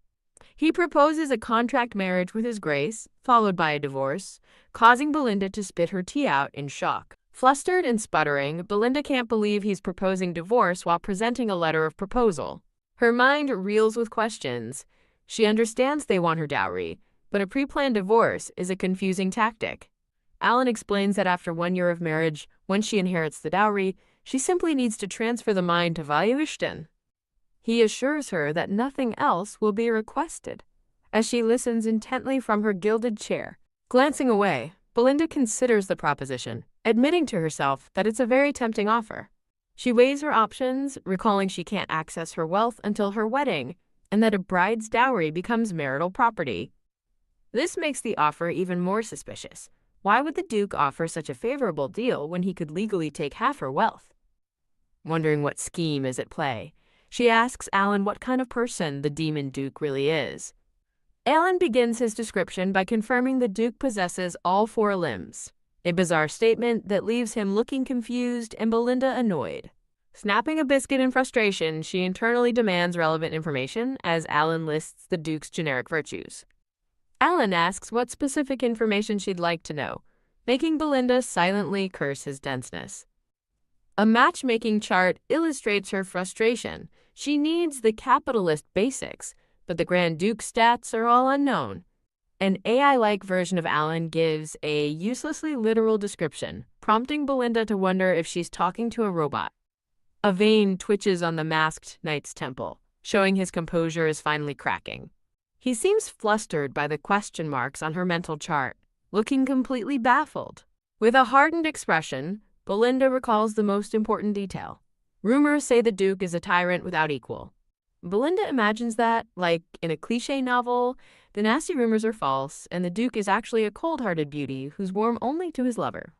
He proposes a contract marriage with His Grace, followed by a divorce, causing Belinda to spit her tea out in shock. Flustered and sputtering, Belinda can't believe he's proposing divorce while presenting a letter of proposal. Her mind reels with questions. She understands they want her dowry, but a pre-planned divorce is a confusing tactic. Alan explains that after 1 year of marriage, when she inherits the dowry, she simply needs to transfer the mine to Valuashtan. He assures her that nothing else will be requested, as she listens intently from her gilded chair. Glancing away, Belinda considers the proposition, admitting to herself that it's a very tempting offer. She weighs her options, recalling she can't access her wealth until her wedding, and that a bride's dowry becomes marital property. This makes the offer even more suspicious. Why would the Duke offer such a favorable deal when he could legally take half her wealth? Wondering what scheme is at play, she asks Alan what kind of person the Demon Duke really is. Alan begins his description by confirming the Duke possesses all 4 limbs, a bizarre statement that leaves him looking confused and Belinda annoyed. Snapping a biscuit in frustration, she internally demands relevant information as Alan lists the Duke's generic virtues. Alan asks what specific information she'd like to know, making Belinda silently curse his denseness. A matchmaking chart illustrates her frustration. She needs the capitalist basics, but the Grand Duke's stats are all unknown. An AI-like version of Alan gives a uselessly literal description, prompting Belinda to wonder if she's talking to a robot. A vein twitches on the masked knight's temple, showing his composure is finally cracking. He seems flustered by the question marks on her mental chart, looking completely baffled. With a hardened expression, Belinda recalls the most important detail. Rumors say the Duke is a tyrant without equal. Belinda imagines that, like in a cliché novel, the nasty rumors are false, and the Duke is actually a cold-hearted beauty who's warm only to his lover.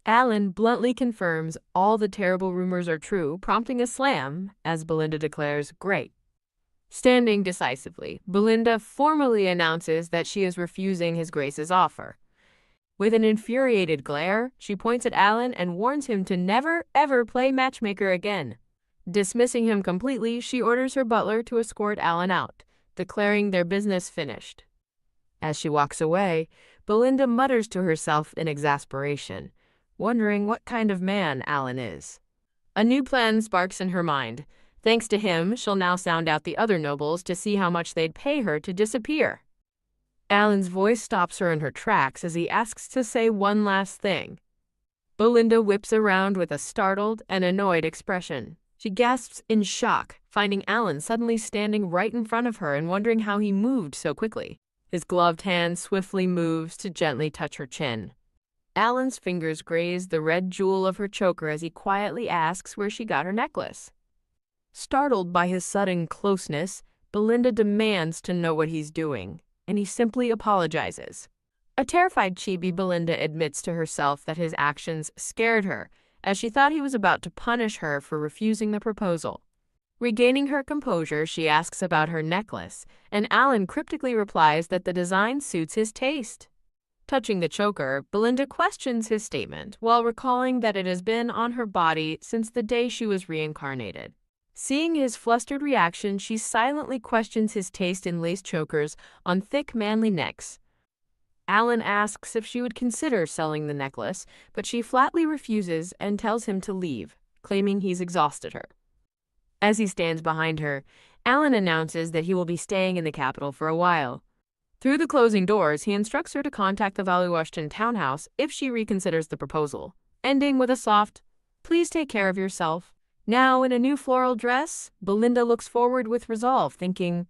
Alan bluntly confirms all the terrible rumors are true, prompting a slam, as Belinda declares, "Great." Standing decisively, Belinda formally announces that she is refusing His Grace's offer. With an infuriated glare, she points at Alan and warns him to never, ever play matchmaker again. Dismissing him completely, she orders her butler to escort Alan out, declaring their business finished. As she walks away, Belinda mutters to herself in exasperation, wondering what kind of man Alan is. A new plan sparks in her mind. Thanks to him, she'll now sound out the other nobles to see how much they'd pay her to disappear. Alan's voice stops her in her tracks as he asks to say one last thing. Belinda whips around with a startled and annoyed expression. She gasps in shock, finding Alan suddenly standing right in front of her and wondering how he moved so quickly. His gloved hand swiftly moves to gently touch her chin. Alan's fingers graze the red jewel of her choker as he quietly asks where she got her necklace. Startled by his sudden closeness, Belinda demands to know what he's doing, and he simply apologizes. A terrified Chibi, Belinda admits to herself that his actions scared her, as she thought he was about to punish her for refusing the proposal. Regaining her composure, she asks about her necklace, and Alan cryptically replies that the design suits his taste. Touching the choker, Belinda questions his statement while recalling that it has been on her body since the day she was reincarnated. Seeing his flustered reaction, she silently questions his taste in lace chokers on thick, manly necks. Alan asks if she would consider selling the necklace, but she flatly refuses and tells him to leave, claiming he's exhausted her. As he stands behind her, Alan announces that he will be staying in the capital for a while. Through the closing doors, he instructs her to contact the Valuashton townhouse if she reconsiders the proposal, ending with a soft, "Please take care of yourself." Now, in a new floral dress, Belinda looks forward with resolve, thinking,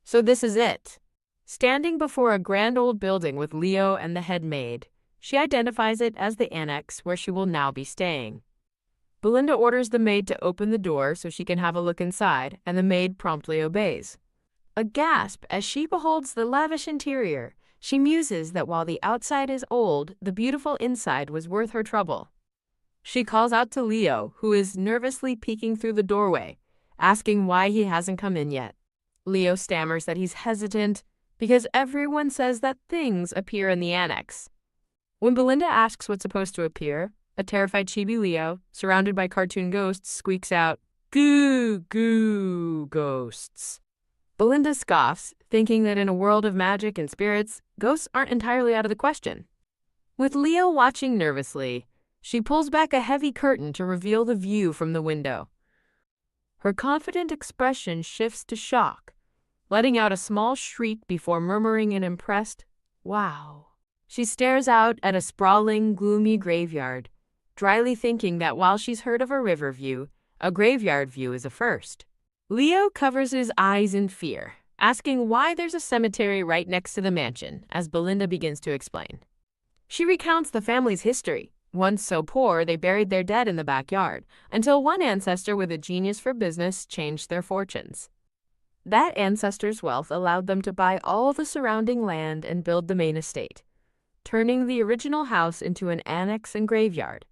so this is it. Standing before a grand old building with Leo and the head maid, she identifies it as the annex where she will now be staying. Belinda orders the maid to open the door so she can have a look inside, and the maid promptly obeys. A gasp as she beholds the lavish interior, she muses that while the outside is old, the beautiful inside was worth her trouble. She calls out to Leo, who is nervously peeking through the doorway, asking why he hasn't come in yet. Leo stammers that he's hesitant because everyone says that things appear in the annex. When Belinda asks what's supposed to appear, a terrified Chibi Leo, surrounded by cartoon ghosts, squeaks out, "Goo, goo, ghosts." Belinda scoffs, thinking that in a world of magic and spirits, ghosts aren't entirely out of the question. With Leo watching nervously, she pulls back a heavy curtain to reveal the view from the window. Her confident expression shifts to shock, letting out a small shriek before murmuring an impressed, "Wow." She stares out at a sprawling, gloomy graveyard, dryly thinking that while she's heard of a river view, a graveyard view is a first. Leo covers his eyes in fear, asking why there's a cemetery right next to the mansion, as Belinda begins to explain. She recounts the family's history. Once so poor, they buried their dead in the backyard, until one ancestor with a genius for business changed their fortunes. That ancestor's wealth allowed them to buy all the surrounding land and build the main estate, turning the original house into an annex and graveyard.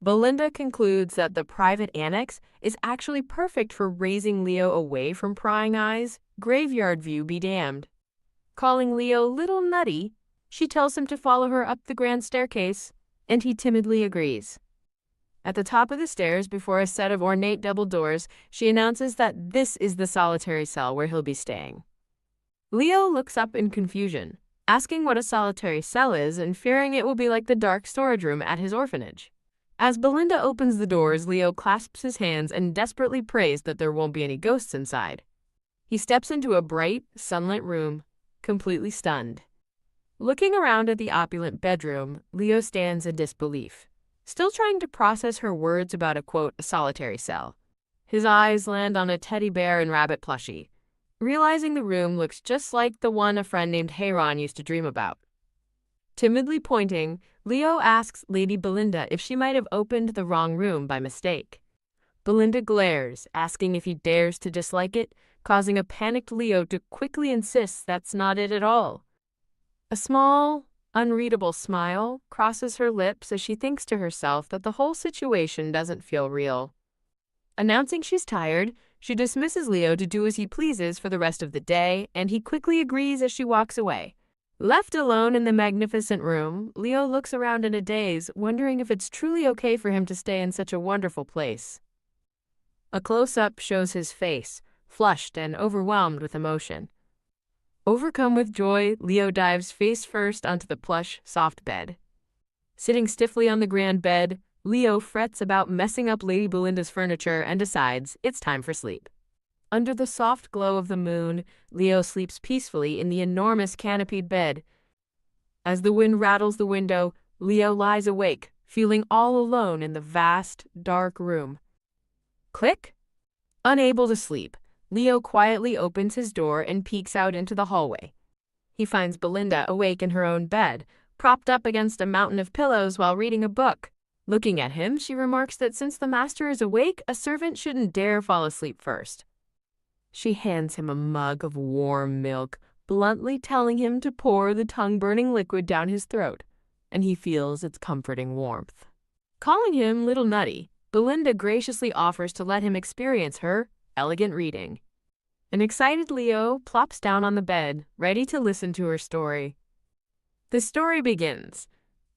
Belinda concludes that the private annex is actually perfect for raising Leo away from prying eyes, graveyard view be damned. Calling Leo little nutty, she tells him to follow her up the grand staircase, and he timidly agrees. At the top of the stairs, before a set of ornate double doors, she announces that this is the solitary cell where he'll be staying. Leo looks up in confusion, asking what a solitary cell is and fearing it will be like the dark storage room at his orphanage. As Belinda opens the doors, Leo clasps his hands and desperately prays that there won't be any ghosts inside. He steps into a bright, sunlit room, completely stunned. Looking around at the opulent bedroom, Leo stands in disbelief, still trying to process her words about a solitary cell. His eyes land on a teddy bear and rabbit plushie, realizing the room looks just like the one a friend named Hayron used to dream about. Timidly pointing, Leo asks Lady Belinda if she might have opened the wrong room by mistake. Belinda glares, asking if he dares to dislike it, causing a panicked Leo to quickly insist that's not it at all. A small, unreadable smile crosses her lips as she thinks to herself that the whole situation doesn't feel real. Announcing she's tired, she dismisses Leo to do as he pleases for the rest of the day, and he quickly agrees as she walks away. Left alone in the magnificent room, Leo looks around in a daze, wondering if it's truly okay for him to stay in such a wonderful place. A close-up shows his face, flushed and overwhelmed with emotion. Overcome with joy, Leo dives face first onto the plush, soft bed. Sitting stiffly on the grand bed, Leo frets about messing up Lady Belinda's furniture and decides it's time for sleep. Under the soft glow of the moon, Leo sleeps peacefully in the enormous canopied bed. As the wind rattles the window, Leo lies awake, feeling all alone in the vast, dark room. Click! Unable to sleep, Leo quietly opens his door and peeks out into the hallway. He finds Belinda awake in her own bed, propped up against a mountain of pillows while reading a book. Looking at him, she remarks that since the master is awake, a servant shouldn't dare fall asleep first. She hands him a mug of warm milk, bluntly telling him to pour the tongue-burning liquid down his throat, and he feels its comforting warmth. Calling him Little Nutty, Belinda graciously offers to let him experience her elegant reading. An excited Leo plops down on the bed, ready to listen to her story. The story begins,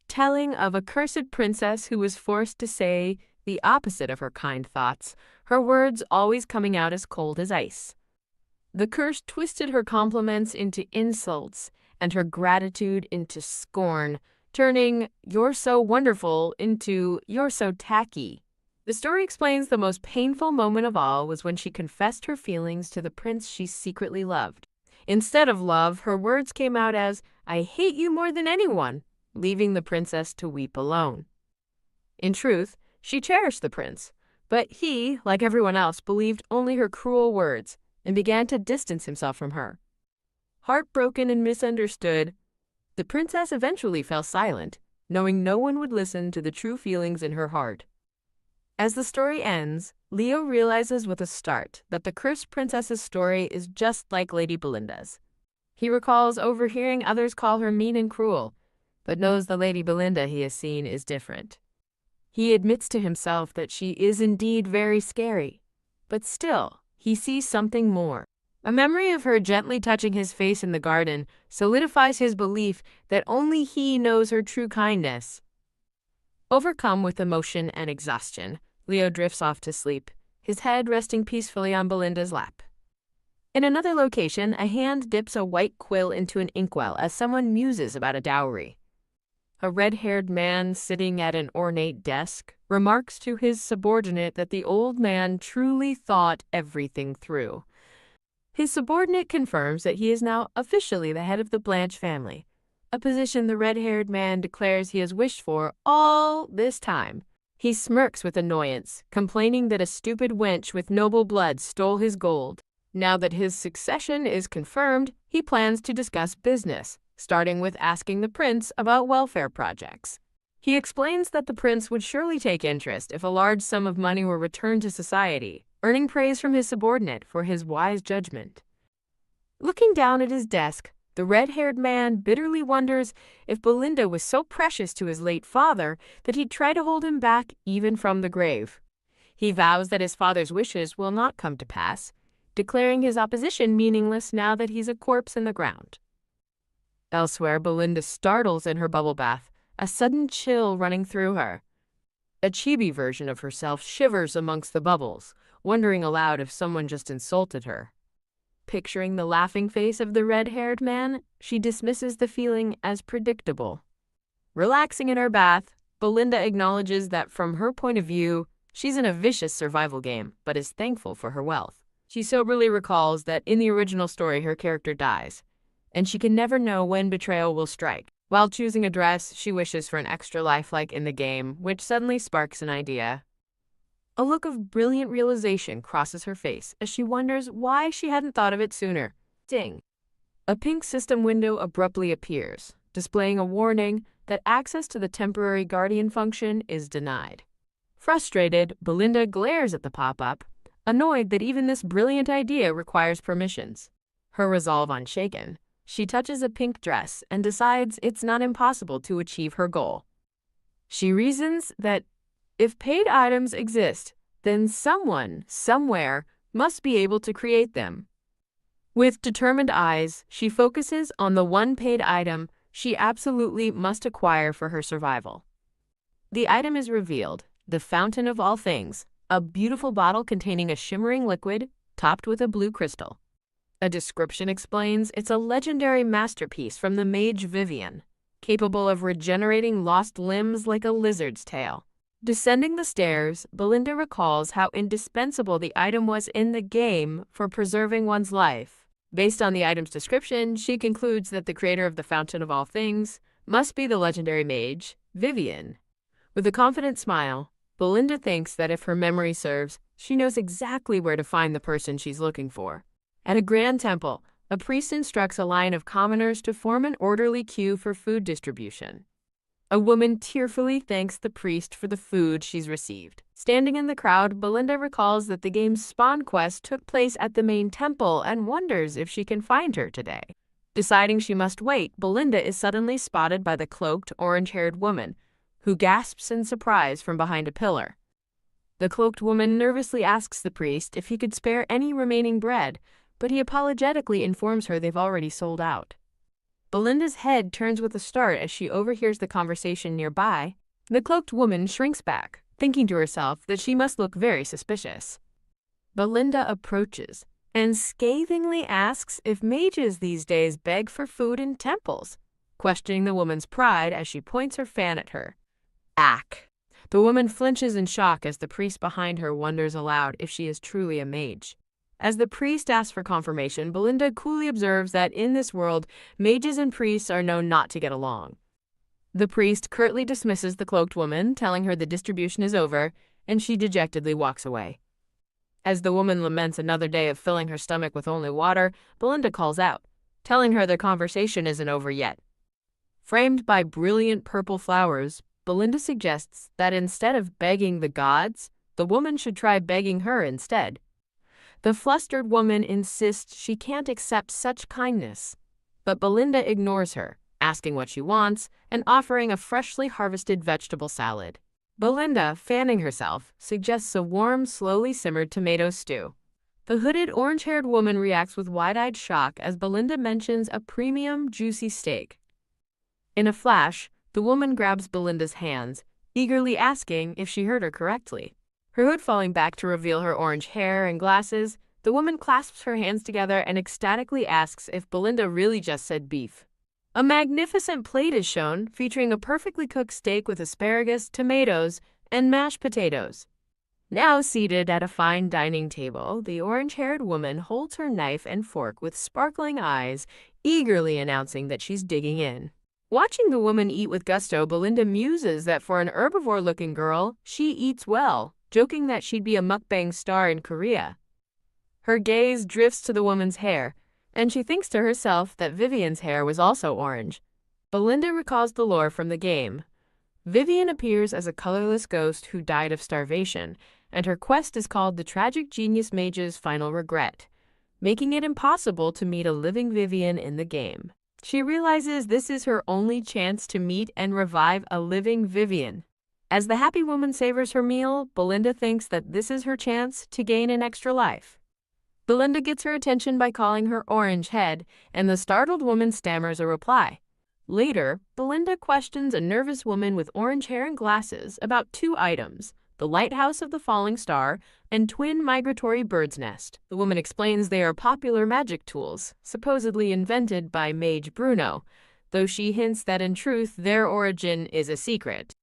telling of a cursed princess who was forced to say the opposite of her kind thoughts, her words always coming out as cold as ice. The curse twisted her compliments into insults and her gratitude into scorn, turning "you're so wonderful" into "you're so tacky." The story explains the most painful moment of all was when she confessed her feelings to the prince she secretly loved. Instead of love, her words came out as, "I hate you more than anyone," leaving the princess to weep alone. In truth, she cherished the prince, but he, like everyone else, believed only her cruel words and began to distance himself from her. Heartbroken and misunderstood, the princess eventually fell silent, knowing no one would listen to the true feelings in her heart. As the story ends, Leo realizes with a start that the cursed princess's story is just like Lady Belinda's. He recalls overhearing others call her mean and cruel, but knows the Lady Belinda he has seen is different. He admits to himself that she is indeed very scary, but still, he sees something more. A memory of her gently touching his face in the garden solidifies his belief that only he knows her true kindness. Overcome with emotion and exhaustion, Leo drifts off to sleep, his head resting peacefully on Belinda's lap. In another location, a hand dips a white quill into an inkwell as someone muses about a dowry. A red-haired man sitting at an ornate desk remarks to his subordinate that the old man truly thought everything through. His subordinate confirms that he is now officially the head of the Blanche family, a position the red-haired man declares he has wished for all this time. He smirks with annoyance, complaining that a stupid wench with noble blood stole his gold. Now that his succession is confirmed, he plans to discuss business, starting with asking the prince about welfare projects. He explains that the prince would surely take interest if a large sum of money were returned to society, earning praise from his subordinate for his wise judgment. Looking down at his desk, the red-haired man bitterly wonders if Belinda was so precious to his late father that he'd try to hold him back even from the grave. He vows that his father's wishes will not come to pass, declaring his opposition meaningless now that he's a corpse in the ground. Elsewhere, Belinda startles in her bubble bath, a sudden chill running through her. A chibi version of herself shivers amongst the bubbles, wondering aloud if someone just insulted her. Picturing the laughing face of the red-haired man, she dismisses the feeling as predictable. Relaxing in her bath, Belinda acknowledges that from her point of view, she's in a vicious survival game, but is thankful for her wealth. She soberly recalls that in the original story her character dies, and she can never know when betrayal will strike. While choosing a dress, she wishes for an extra life like in the game, which suddenly sparks an idea. A look of brilliant realization crosses her face as she wonders why she hadn't thought of it sooner. Ding! A pink system window abruptly appears, displaying a warning that access to the temporary guardian function is denied. Frustrated, Belinda glares at the pop-up, annoyed that even this brilliant idea requires permissions. Her resolve unshaken, she touches a pink dress and decides it's not impossible to achieve her goal. She reasons that if paid items exist, then someone, somewhere, must be able to create them. With determined eyes, she focuses on the one paid item she absolutely must acquire for her survival. The item is revealed, the fountain of all things, a beautiful bottle containing a shimmering liquid topped with a blue crystal. A description explains it's a legendary masterpiece from the mage Vivian, capable of regenerating lost limbs like a lizard's tail. Descending the stairs, Belinda recalls how indispensable the item was in the game for preserving one's life. Based on the item's description, she concludes that the creator of the Fountain of All Things must be the legendary mage, Vivian. With a confident smile, Belinda thinks that if her memory serves, She knows exactly where to find the person she's looking for. At a grand temple, a priest instructs a line of commoners to form an orderly queue for food distribution. A woman tearfully thanks the priest for the food she's received. Standing in the crowd, Belinda recalls that the game's spawn quest took place at the main temple and wonders if she can find her today. Deciding she must wait, Belinda is suddenly spotted by the cloaked, orange-haired woman, who gasps in surprise from behind a pillar. The cloaked woman nervously asks the priest if he could spare any remaining bread, but he apologetically informs her they've already sold out. Belinda's head turns with a start as she overhears the conversation nearby. The cloaked woman shrinks back, thinking to herself that she must look very suspicious. Belinda approaches and scathingly asks if mages these days beg for food in temples, questioning the woman's pride as she points her fan at her. Ack! The woman flinches in shock as the priest behind her wonders aloud if she is truly a mage. As the priest asks for confirmation, Belinda coolly observes that in this world, mages and priests are known not to get along. The priest curtly dismisses the cloaked woman, telling her the distribution is over, and she dejectedly walks away. As the woman laments another day of filling her stomach with only water, Belinda calls out, telling her the conversation isn't over yet. Framed by brilliant purple flowers, Belinda suggests that instead of begging the gods, the woman should try begging her instead. The flustered woman insists she can't accept such kindness, but Belinda ignores her, asking what she wants and offering a freshly harvested vegetable salad. Belinda, fanning herself, suggests a warm, slowly simmered tomato stew. The hooded, orange-haired woman reacts with wide-eyed shock as Belinda mentions a premium, juicy steak. In a flash, the woman grabs Belinda's hands, eagerly asking if she heard her correctly. Her hood falling back to reveal her orange hair and glasses, the woman clasps her hands together and ecstatically asks if Belinda really just said beef. A magnificent plate is shown, featuring a perfectly cooked steak with asparagus, tomatoes, and mashed potatoes. Now seated at a fine dining table, the orange-haired woman holds her knife and fork with sparkling eyes, eagerly announcing that she's digging in. Watching the woman eat with gusto, Belinda muses that for an herbivore-looking girl, she eats well, joking that she'd be a mukbang star in Korea. Her gaze drifts to the woman's hair, and she thinks to herself that Vivian's hair was also orange. Belinda recalls the lore from the game. Vivian appears as a colorless ghost who died of starvation, and her quest is called the Tragic Genius Mage's Final Regret, making it impossible to meet a living Vivian in the game. She realizes this is her only chance to meet and revive a living Vivian. As the happy woman savors her meal, Belinda thinks that this is her chance to gain an extra life. Belinda gets her attention by calling her Orange Head, and the startled woman stammers a reply. Later, Belinda questions a nervous woman with orange hair and glasses about two items, the lighthouse of the falling star and twin migratory bird's nest. The woman explains they are popular magic tools, supposedly invented by Mage Bruno, though she hints that in truth their origin is a secret.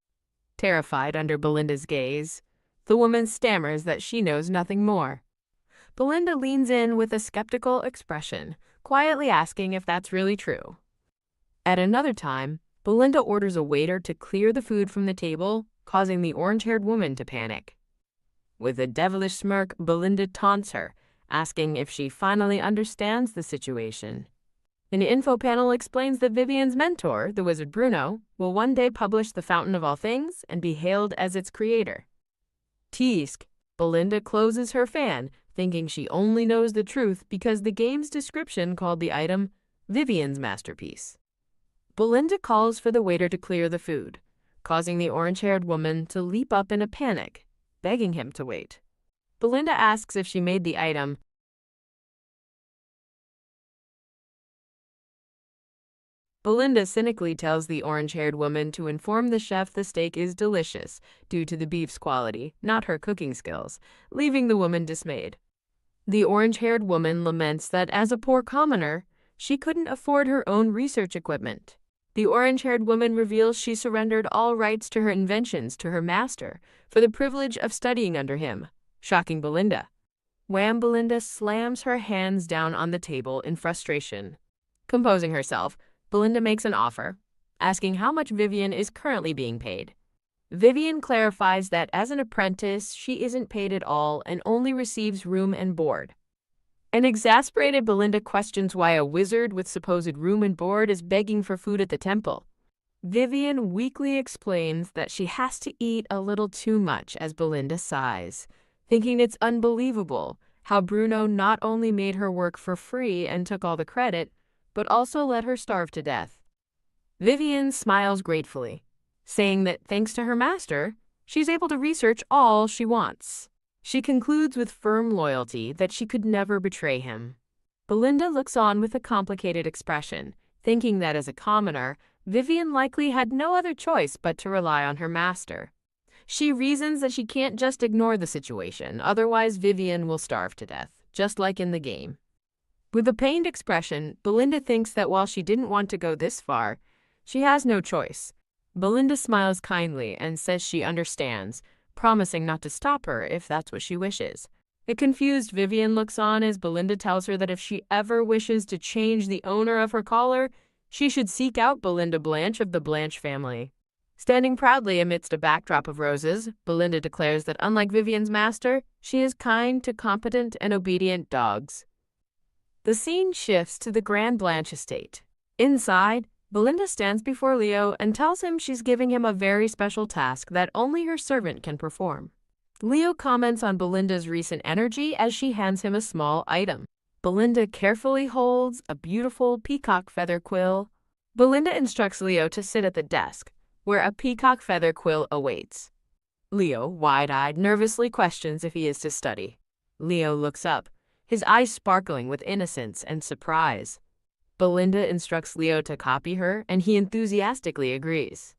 Terrified under Belinda's gaze, the woman stammers that she knows nothing more. Belinda leans in with a skeptical expression, quietly asking if that's really true. At another time, Belinda orders a waiter to clear the food from the table, causing the orange-haired woman to panic. With a devilish smirk, Belinda taunts her, asking if she finally understands the situation. An info panel explains that Vivian's mentor, the wizard Bruno, will one day publish the Fountain of All Things and be hailed as its creator. Teask. Belinda closes her fan, thinking she only knows the truth because the game's description called the item Vivian's masterpiece. Belinda calls for the waiter to clear the food, causing the orange-haired woman to leap up in a panic, begging him to wait. Belinda asks if she made the item. Belinda cynically tells the orange-haired woman to inform the chef the steak is delicious due to the beef's quality, not her cooking skills, leaving the woman dismayed. The orange-haired woman laments that as a poor commoner, she couldn't afford her own research equipment. The orange-haired woman reveals she surrendered all rights to her inventions to her master for the privilege of studying under him, shocking Belinda. Wham! Belinda slams her hands down on the table in frustration. Composing herself, Belinda makes an offer, asking how much Vivian is currently being paid. Vivian clarifies that as an apprentice, she isn't paid at all and only receives room and board. An exasperated Belinda questions why a wizard with supposed room and board is begging for food at the temple. Vivian weakly explains that she has to eat a little too much as Belinda sighs, thinking it's unbelievable how Bruno not only made her work for free and took all the credit, but also let her starve to death. Vivian smiles gratefully, saying that thanks to her master, she's able to research all she wants. She concludes with firm loyalty that she could never betray him. Belinda looks on with a complicated expression, thinking that as a commoner, Vivian likely had no other choice but to rely on her master. She reasons that she can't just ignore the situation, otherwise Vivian will starve to death, just like in the game. With a pained expression, Belinda thinks that while she didn't want to go this far, she has no choice. Belinda smiles kindly and says she understands, promising not to stop her if that's what she wishes. The confused Vivian looks on as Belinda tells her that if she ever wishes to change the owner of her collar, she should seek out Belinda Blanche of the Blanche family. Standing proudly amidst a backdrop of roses, Belinda declares that unlike Vivian's master, she is kind to competent and obedient dogs. The scene shifts to the Grand Blanche estate. Inside, Belinda stands before Leo and tells him she's giving him a very special task that only her servant can perform. Leo comments on Belinda's recent energy as she hands him a small item. Belinda carefully holds a beautiful peacock feather quill. Belinda instructs Leo to sit at the desk, where a peacock feather quill awaits. Leo, wide-eyed, nervously questions if he is to study. Leo looks up, his eyes sparkling with innocence and surprise. Belinda instructs Leo to copy her, and he enthusiastically agrees.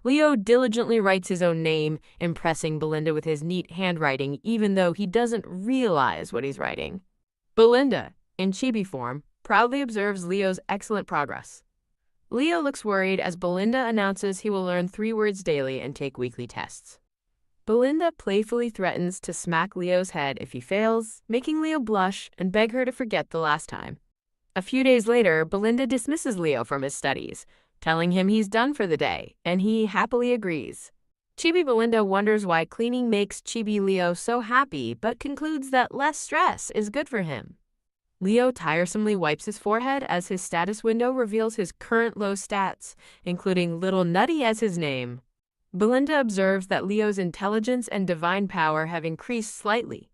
Leo diligently writes his own name, impressing Belinda with his neat handwriting even though he doesn't realize what he's writing. Belinda, in chibi form, proudly observes Leo's excellent progress. Leo looks worried as Belinda announces he will learn 3 words daily and take weekly tests. Belinda playfully threatens to smack Leo's head if he fails, making Leo blush and beg her to forget the last time. A few days later, Belinda dismisses Leo from his studies, telling him he's done for the day, and he happily agrees. Chibi Belinda wonders why cleaning makes Chibi Leo so happy, but concludes that less stress is good for him. Leo tiresomely wipes his forehead as his status window reveals his current low stats, including Little Nutty as his name. Belinda observes that Leo's intelligence and divine power have increased slightly.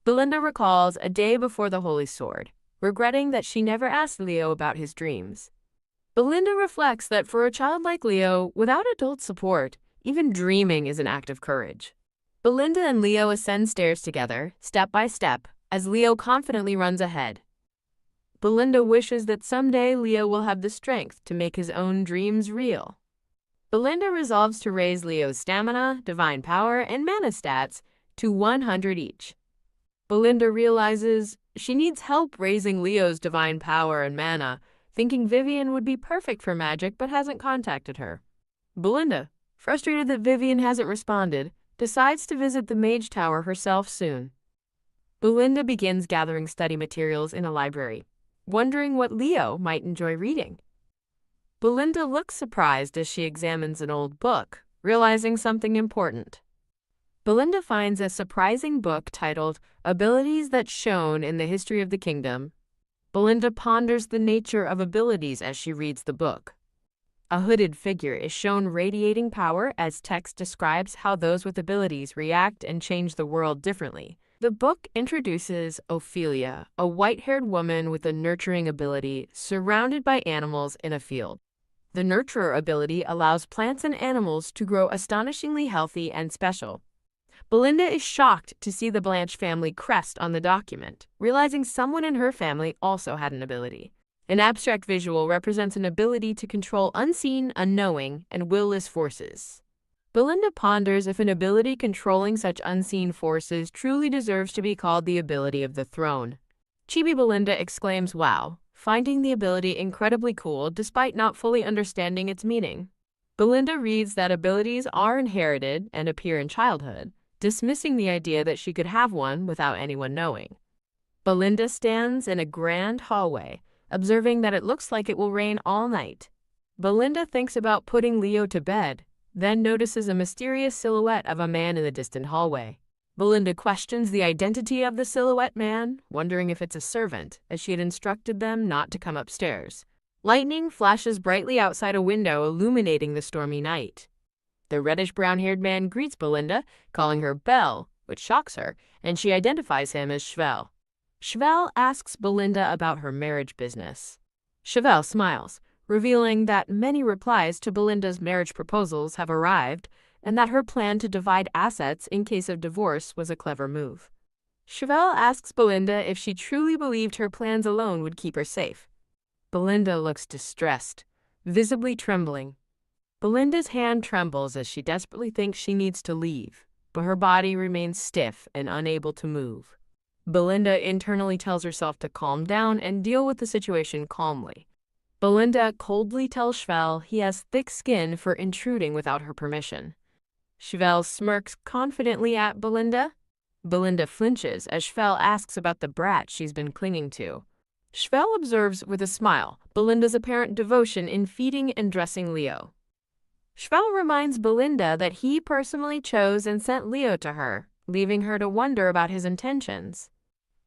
Belinda recalls a day before the Holy Sword, regretting that she never asked Leo about his dreams. Belinda reflects that for a child like Leo, without adult support, even dreaming is an act of courage. Belinda and Leo ascend stairs together, step by step, as Leo confidently runs ahead. Belinda wishes that someday Leo will have the strength to make his own dreams real. Belinda resolves to raise Leo's stamina, divine power, and mana stats to 100 each. Belinda realizes she needs help raising Leo's divine power and mana, thinking Vivian would be perfect for magic but hasn't contacted her. Belinda, frustrated that Vivian hasn't responded, decides to visit the Mage Tower herself soon. Belinda begins gathering study materials in a library, wondering what Leo might enjoy reading. Belinda looks surprised as she examines an old book, realizing something important. Belinda finds a surprising book titled Abilities That's Shown in the History of the Kingdom. Belinda ponders the nature of abilities as she reads the book. A hooded figure is shown radiating power as text describes how those with abilities react and change the world differently. The book introduces Ophelia, a white-haired woman with a nurturing ability, surrounded by animals in a field. The Nurturer ability allows plants and animals to grow astonishingly healthy and special. Belinda is shocked to see the Blanche family crest on the document, realizing someone in her family also had an ability. An abstract visual represents an ability to control unseen, unknowing, and will-less forces. Belinda ponders if an ability controlling such unseen forces truly deserves to be called the ability of the throne. Chibi Belinda exclaims wow, finding the ability incredibly cool despite not fully understanding its meaning. Belinda reads that abilities are inherited and appear in childhood, dismissing the idea that she could have one without anyone knowing. Belinda stands in a grand hallway, observing that it looks like it will rain all night. Belinda thinks about putting Leo to bed, then notices a mysterious silhouette of a man in the distant hallway. Belinda questions the identity of the silhouette man, wondering if it's a servant, as she had instructed them not to come upstairs. Lightning flashes brightly outside a window, illuminating the stormy night. The reddish-brown-haired man greets Belinda, calling her Belle, which shocks her, and she identifies him as Chevelle. Chevelle asks Belinda about her marriage business. Chevelle smiles, revealing that many replies to Belinda's marriage proposals have arrived and that her plan to divide assets in case of divorce was a clever move. Chevelle asks Belinda if she truly believed her plans alone would keep her safe. Belinda looks distressed, visibly trembling. Belinda's hand trembles as she desperately thinks she needs to leave, but her body remains stiff and unable to move. Belinda internally tells herself to calm down and deal with the situation calmly. Belinda coldly tells Chevelle he has thick skin for intruding without her permission. Chevelle smirks confidently at Belinda. Belinda flinches as Chevelle asks about the brat she's been clinging to. Chevelle observes with a smile Belinda's apparent devotion in feeding and dressing Leo. Chevelle reminds Belinda that he personally chose and sent Leo to her, leaving her to wonder about his intentions.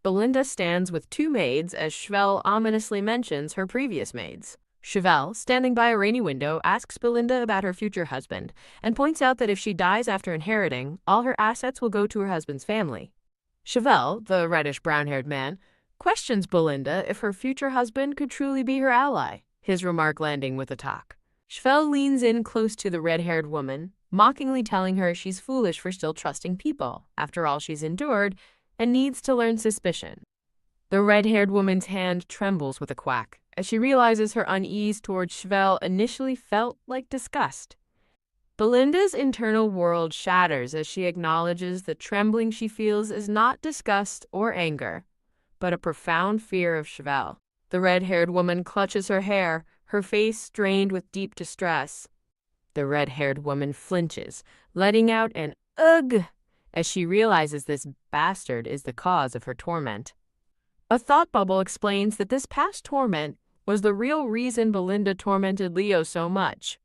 Belinda stands with two maids as Chevelle ominously mentions her previous maids. Chevelle, standing by a rainy window, asks Belinda about her future husband and points out that if she dies after inheriting, all her assets will go to her husband's family. Chevelle, the reddish-brown-haired man, questions Belinda if her future husband could truly be her ally, his remark landing with a talk. Chevelle leans in close to the red-haired woman, mockingly telling her she's foolish for still trusting people, after all she's endured, and needs to learn suspicion. The red-haired woman's hand trembles with a quack, as she realizes her unease towards Chevelle initially felt like disgust. Belinda's internal world shatters as she acknowledges the trembling she feels is not disgust or anger, but a profound fear of Chevelle. The red-haired woman clutches her hair, her face strained with deep distress. The red-haired woman flinches, letting out an ugh as she realizes this bastard is the cause of her torment. A thought bubble explains that this past torment was the real reason Belinda tormented Leo so much.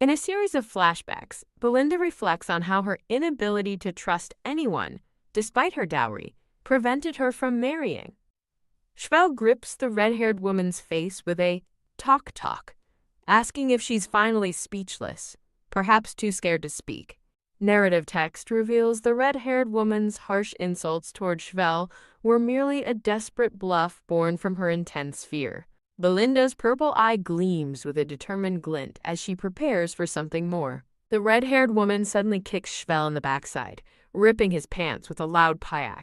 In a series of flashbacks, Belinda reflects on how her inability to trust anyone, despite her dowry, prevented her from marrying. Chevelle grips the red-haired woman's face with a talk, asking if she's finally speechless, perhaps too scared to speak. Narrative text reveals the red-haired woman's harsh insults toward Chevelle were merely a desperate bluff born from her intense fear. Belinda's purple eye gleams with a determined glint as she prepares for something more. The red-haired woman suddenly kicks Chevelle in the backside, ripping his pants with a loud pyack.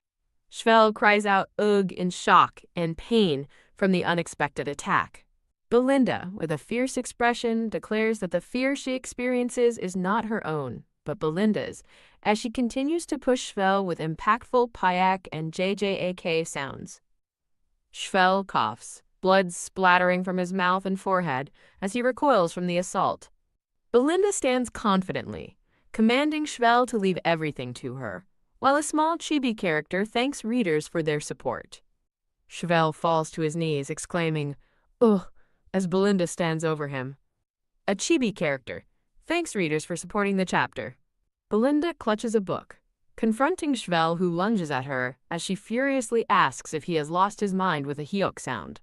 Chevelle cries out ugh in shock and pain from the unexpected attack. Belinda, with a fierce expression, declares that the fear she experiences is not her own, but Belinda's, as she continues to push Chevelle with impactful pyack and JJAK sounds. Chevelle coughs, blood splattering from his mouth and forehead as he recoils from the assault. Belinda stands confidently, commanding Chevelle to leave everything to her, while a small chibi character thanks readers for their support. Chevelle falls to his knees, exclaiming, "Ugh," as Belinda stands over him. A chibi character thanks readers for supporting the chapter. Belinda clutches a book, confronting Chevelle, who lunges at her as she furiously asks if he has lost his mind with a hyok sound.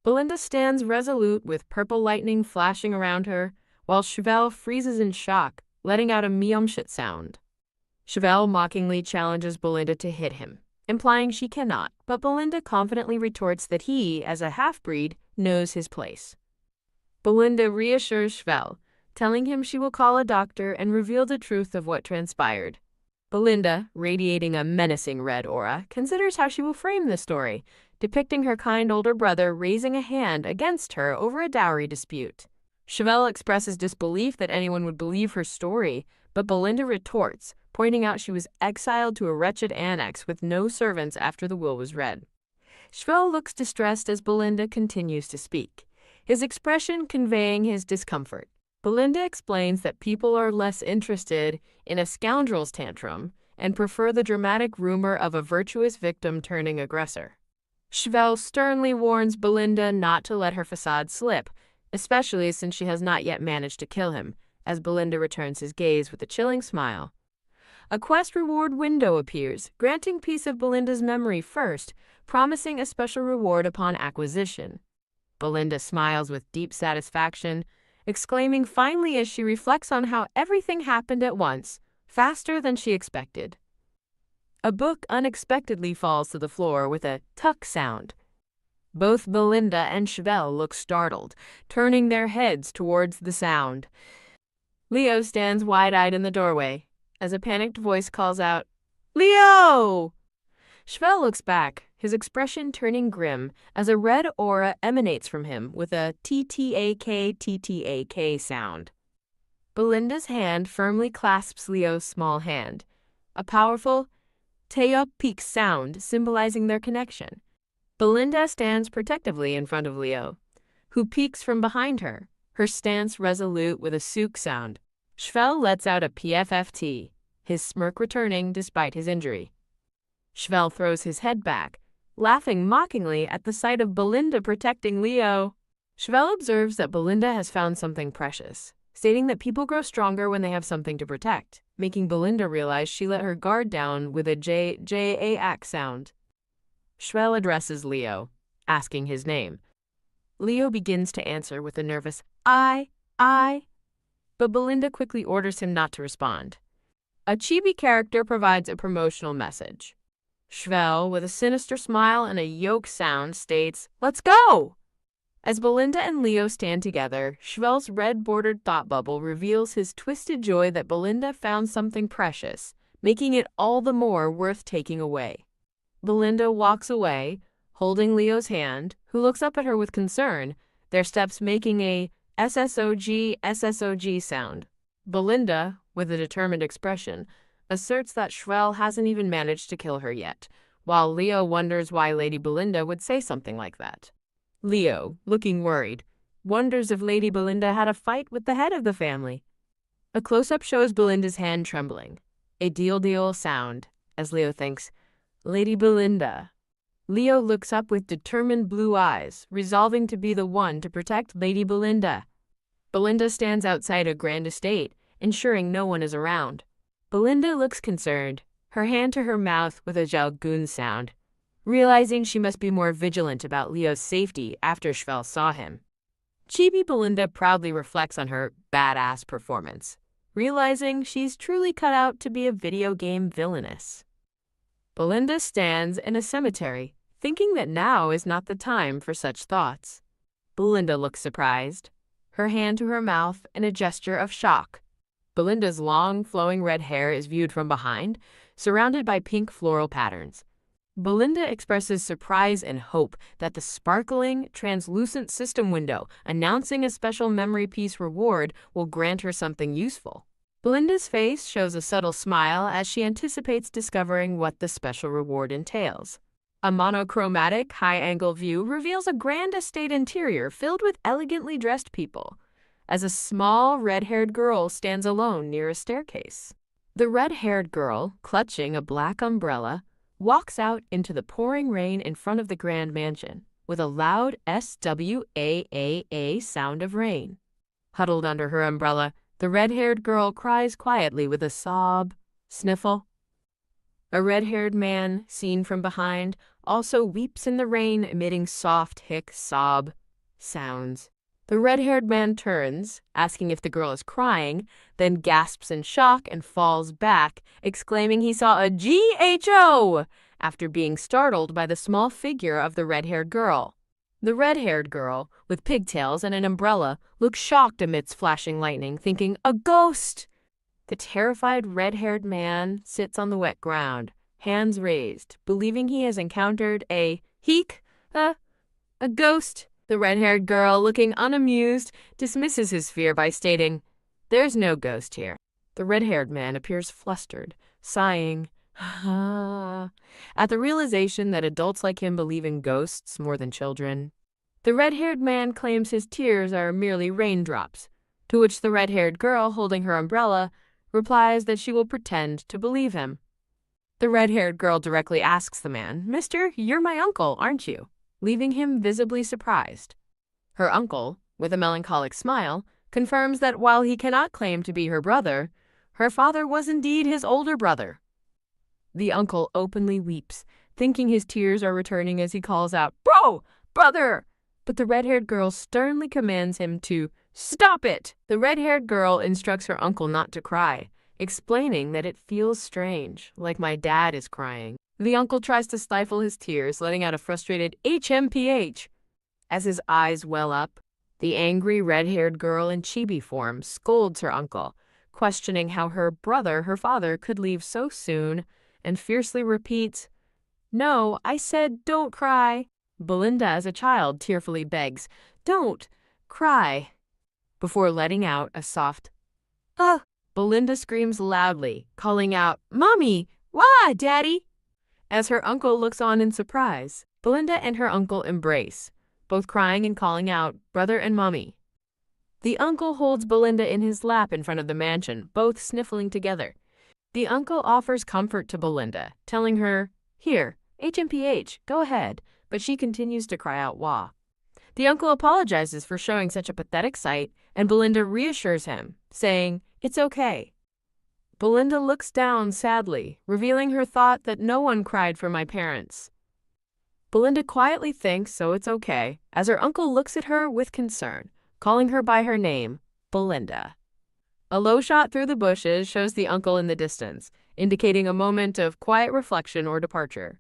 Belinda stands resolute with purple lightning flashing around her, while Chevelle freezes in shock, letting out a meomshit sound. Chevelle mockingly challenges Belinda to hit him, implying she cannot, but Belinda confidently retorts that he, as a half-breed, knows his place. Belinda reassures Chevelle, telling him she will call a doctor and reveal the truth of what transpired. Belinda, radiating a menacing red aura, considers how she will frame the story, depicting her kind older brother raising a hand against her over a dowry dispute. Chevelle expresses disbelief that anyone would believe her story, but Belinda retorts, pointing out she was exiled to a wretched annex with no servants after the will was read. Chevelle looks distressed as Belinda continues to speak, his expression conveying his discomfort. Belinda explains that people are less interested in a scoundrel's tantrum and prefer the dramatic rumor of a virtuous victim turning aggressor. Chevelle sternly warns Belinda not to let her facade slip, especially since she has not yet managed to kill him, as Belinda returns his gaze with a chilling smile. A quest reward window appears, granting piece of Belinda's memory first, promising a special reward upon acquisition. Belinda smiles with deep satisfaction, exclaiming finally as she reflects on how everything happened at once, faster than she expected. A book unexpectedly falls to the floor with a tuck sound. Both Belinda and Chevelle look startled, turning their heads towards the sound. Leo stands wide-eyed in the doorway, as a panicked voice calls out, "Leo!" Chevelle looks back, his expression turning grim as a red aura emanates from him with a TTAK sound. Belinda's hand firmly clasps Leo's small hand, a powerful Teopik sound symbolizing their connection. Belinda stands protectively in front of Leo, who peeks from behind her, her stance resolute with a sook sound. Chevelle lets out a PFFT, his smirk returning despite his injury. Chevelle throws his head back, laughing mockingly at the sight of Belinda protecting Leo. Chevelle observes that Belinda has found something precious, stating that people grow stronger when they have something to protect, making Belinda realize she let her guard down with a JAK sound. Chevelle addresses Leo, asking his name. Leo begins to answer with a nervous I, but Belinda quickly orders him not to respond. A chibi character provides a promotional message. Chevelle, with a sinister smile and a yoke sound, states, "Let's go!" As Belinda and Leo stand together, Chevelle's red-bordered thought bubble reveals his twisted joy that Belinda found something precious, making it all the more worth taking away. Belinda walks away, holding Leo's hand, who looks up at her with concern, their steps making a SSOG sound. Belinda, with a determined expression, asserts that Chevelle hasn't even managed to kill her yet, while Leo wonders why Lady Belinda would say something like that. Leo, looking worried, wonders if Lady Belinda had a fight with the head of the family. A close-up shows Belinda's hand trembling, a deal sound, as Leo thinks, "Lady Belinda." Leo looks up with determined blue eyes, resolving to be the one to protect Lady Belinda. Belinda stands outside a grand estate, ensuring no one is around. Belinda looks concerned, her hand to her mouth with a jalgoon sound, realizing she must be more vigilant about Leo's safety after Chevelle saw him. Chibi Belinda proudly reflects on her badass performance, realizing she's truly cut out to be a video game villainess. Belinda stands in a cemetery, thinking that now is not the time for such thoughts. Belinda looks surprised, her hand to her mouth in a gesture of shock. Belinda's long, flowing red hair is viewed from behind, surrounded by pink floral patterns. Belinda expresses surprise and hope that the sparkling, translucent system window announcing a special memory piece reward will grant her something useful. Belinda's face shows a subtle smile as she anticipates discovering what the special reward entails. A monochromatic, high-angle view reveals a grand estate interior filled with elegantly dressed people, as a small, red-haired girl stands alone near a staircase. The red-haired girl, clutching a black umbrella, walks out into the pouring rain in front of the grand mansion, with a loud SWAAA sound of rain. Huddled under her umbrella, the red-haired girl cries quietly with a sob, sniffle. A red-haired man, seen from behind, also weeps in the rain, emitting soft hic-sob sounds. The red-haired man turns, asking if the girl is crying, then gasps in shock and falls back, exclaiming he saw a GHO after being startled by the small figure of the red-haired girl. The red-haired girl, with pigtails and an umbrella, looks shocked amidst flashing lightning, thinking, "A ghost!" The terrified red-haired man sits on the wet ground, hands raised, believing he has encountered a ghost. The red-haired girl, looking unamused, dismisses his fear by stating, "There's no ghost here." The red-haired man appears flustered, sighing at the realization that adults like him believe in ghosts more than children. The red-haired man claims his tears are merely raindrops, to which the red-haired girl, holding her umbrella, replies that she will pretend to believe him. The red-haired girl directly asks the man, "Mister, you're my uncle, aren't you?" leaving him visibly surprised. Her uncle, with a melancholic smile, confirms that while he cannot claim to be her brother, her father was indeed his older brother. The uncle openly weeps, thinking his tears are returning as he calls out, "Bro! Brother!" But the red-haired girl sternly commands him to stop it. The red-haired girl instructs her uncle not to cry, explaining that it feels strange, like my dad is crying. The uncle tries to stifle his tears, letting out a frustrated HMPH. As his eyes well up, the angry red-haired girl in chibi form scolds her uncle, questioning how her brother, her father, could leave so soon, and fiercely repeats, "No, I said don't cry." Belinda, as a child, tearfully begs, "Don't cry," before letting out a soft, "Ah." Belinda screams loudly, calling out, "Mommy! Why, Daddy?" As her uncle looks on in surprise, Belinda and her uncle embrace, both crying and calling out, "Brother and Mommy." The uncle holds Belinda in his lap in front of the mansion, both sniffling together. The uncle offers comfort to Belinda, telling her, "Here, HMPH, go ahead," but she continues to cry out, "Wah." The uncle apologizes for showing such a pathetic sight, and Belinda reassures him, saying, "It's okay." Belinda looks down sadly, revealing her thought that no one cried for my parents. Belinda quietly thinks so it's okay, as her uncle looks at her with concern, calling her by her name, Belinda. A low shot through the bushes shows the uncle in the distance, indicating a moment of quiet reflection or departure.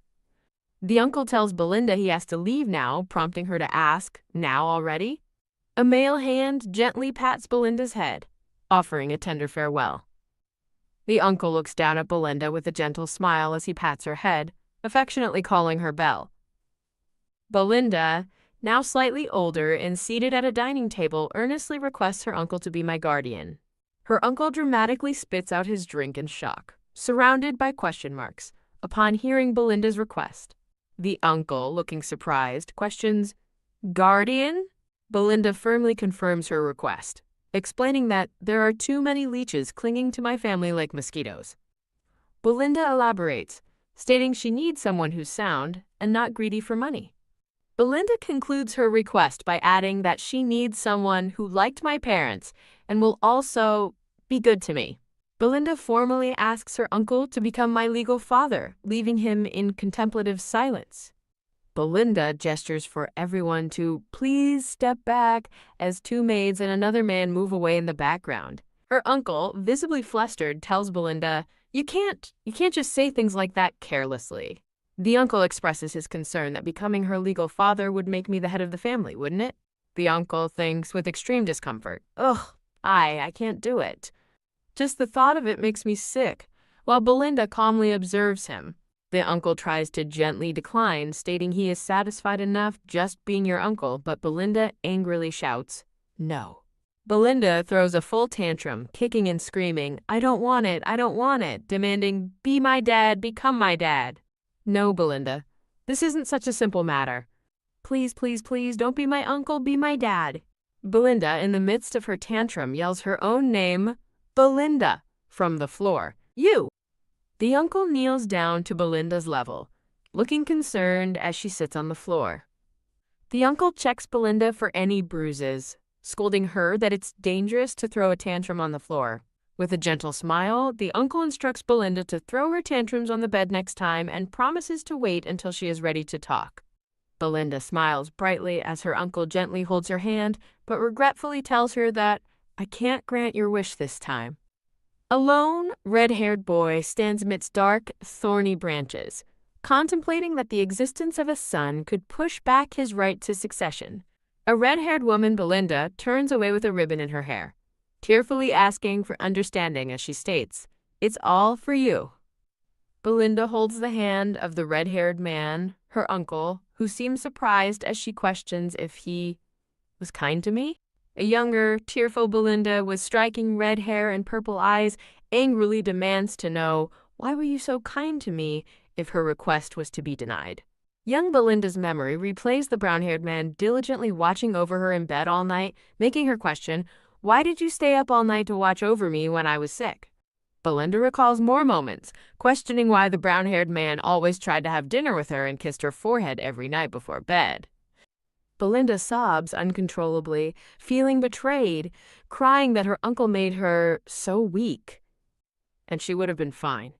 The uncle tells Belinda he has to leave now, prompting her to ask, "Now already?" A male hand gently pats Belinda's head, offering a tender farewell. The uncle looks down at Belinda with a gentle smile as he pats her head, affectionately calling her Belle. Belinda, now slightly older and seated at a dining table, earnestly requests her uncle to be my guardian. Her uncle dramatically spits out his drink in shock, surrounded by question marks, upon hearing Belinda's request. The uncle, looking surprised, questions, "Guardian?" Belinda firmly confirms her request, explaining that there are too many leeches clinging to my family like mosquitoes. Belinda elaborates, stating she needs someone who's sound and not greedy for money. Belinda concludes her request by adding that she needs someone who liked my parents and will also be good to me. Belinda formally asks her uncle to become my legal father, leaving him in contemplative silence. Belinda gestures for everyone to please step back as two maids and another man move away in the background. Her uncle, visibly flustered, tells Belinda, You can't just say things like that carelessly." The uncle expresses his concern that becoming her legal father would make me the head of the family, wouldn't it? The uncle thinks with extreme discomfort, "Ugh, I can't do it. Just the thought of it makes me sick," while Belinda calmly observes him. The uncle tries to gently decline, stating he is satisfied enough just being your uncle, but Belinda angrily shouts, "No." Belinda throws a full tantrum, kicking and screaming, I don't want it," demanding, "Be my dad, become my dad." "No, Belinda, this isn't such a simple matter. Please, please, please, don't be my uncle, be my dad." Belinda, in the midst of her tantrum, yells her own name, "Belinda," from the floor. "You!" The uncle kneels down to Belinda's level, looking concerned as she sits on the floor. The uncle checks Belinda for any bruises, scolding her that it's dangerous to throw a tantrum on the floor. With a gentle smile, the uncle instructs Belinda to throw her tantrums on the bed next time and promises to wait until she is ready to talk. Belinda smiles brightly as her uncle gently holds her hand, but regretfully tells her that, "I can't grant your wish this time." A lone, red-haired boy stands amidst dark, thorny branches, contemplating that the existence of a son could push back his right to succession. A red-haired woman, Belinda, turns away with a ribbon in her hair, tearfully asking for understanding as she states, "It's all for you." Belinda holds the hand of the red-haired man, her uncle, who seems surprised as she questions if he was kind to me. A younger, tearful Belinda with striking red hair and purple eyes angrily demands to know, "Why were you so kind to me?" if her request was to be denied. Young Belinda's memory replays the brown-haired man diligently watching over her in bed all night, making her question, "Why did you stay up all night to watch over me when I was sick?" Belinda recalls more moments, questioning why the brown-haired man always tried to have dinner with her and kissed her forehead every night before bed. Belinda sobs uncontrollably, feeling betrayed, crying that her uncle made her so weak. And she would have been fine.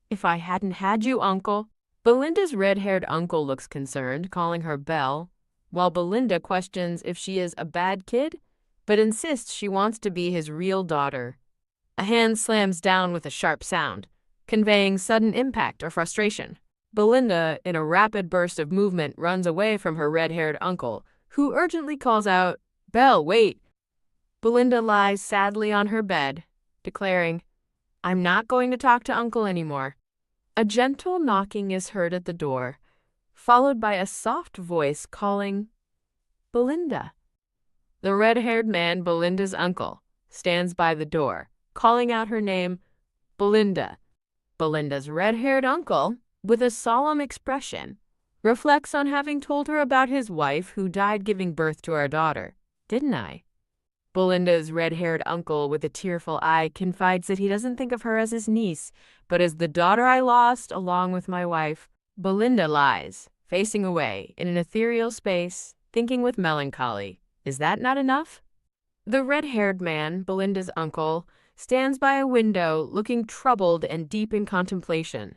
If I hadn't had you, uncle. Belinda's red-haired uncle looks concerned, calling her Belle, while Belinda questions if she is a bad kid, but insists she wants to be his real daughter. A hand slams down with a sharp sound, conveying sudden impact or frustration. Belinda, in a rapid burst of movement, runs away from her red-haired uncle, who urgently calls out, "Belle, wait!" Belinda lies sadly on her bed, declaring, "I'm not going to talk to Uncle anymore." A gentle knocking is heard at the door, followed by a soft voice calling, "Belinda." The red-haired man, Belinda's uncle, stands by the door, calling out her name, "Belinda." Belinda's red-haired uncle, with a solemn expression, reflects on having told her about his wife who died giving birth to our daughter. "Didn't I?" Belinda's red-haired uncle, with a tearful eye, confides that he doesn't think of her as his niece, but as the daughter I lost along with my wife. Belinda lies, facing away, in an ethereal space, thinking with melancholy. Is that not enough? The red-haired man, Belinda's uncle, stands by a window, looking troubled and deep in contemplation.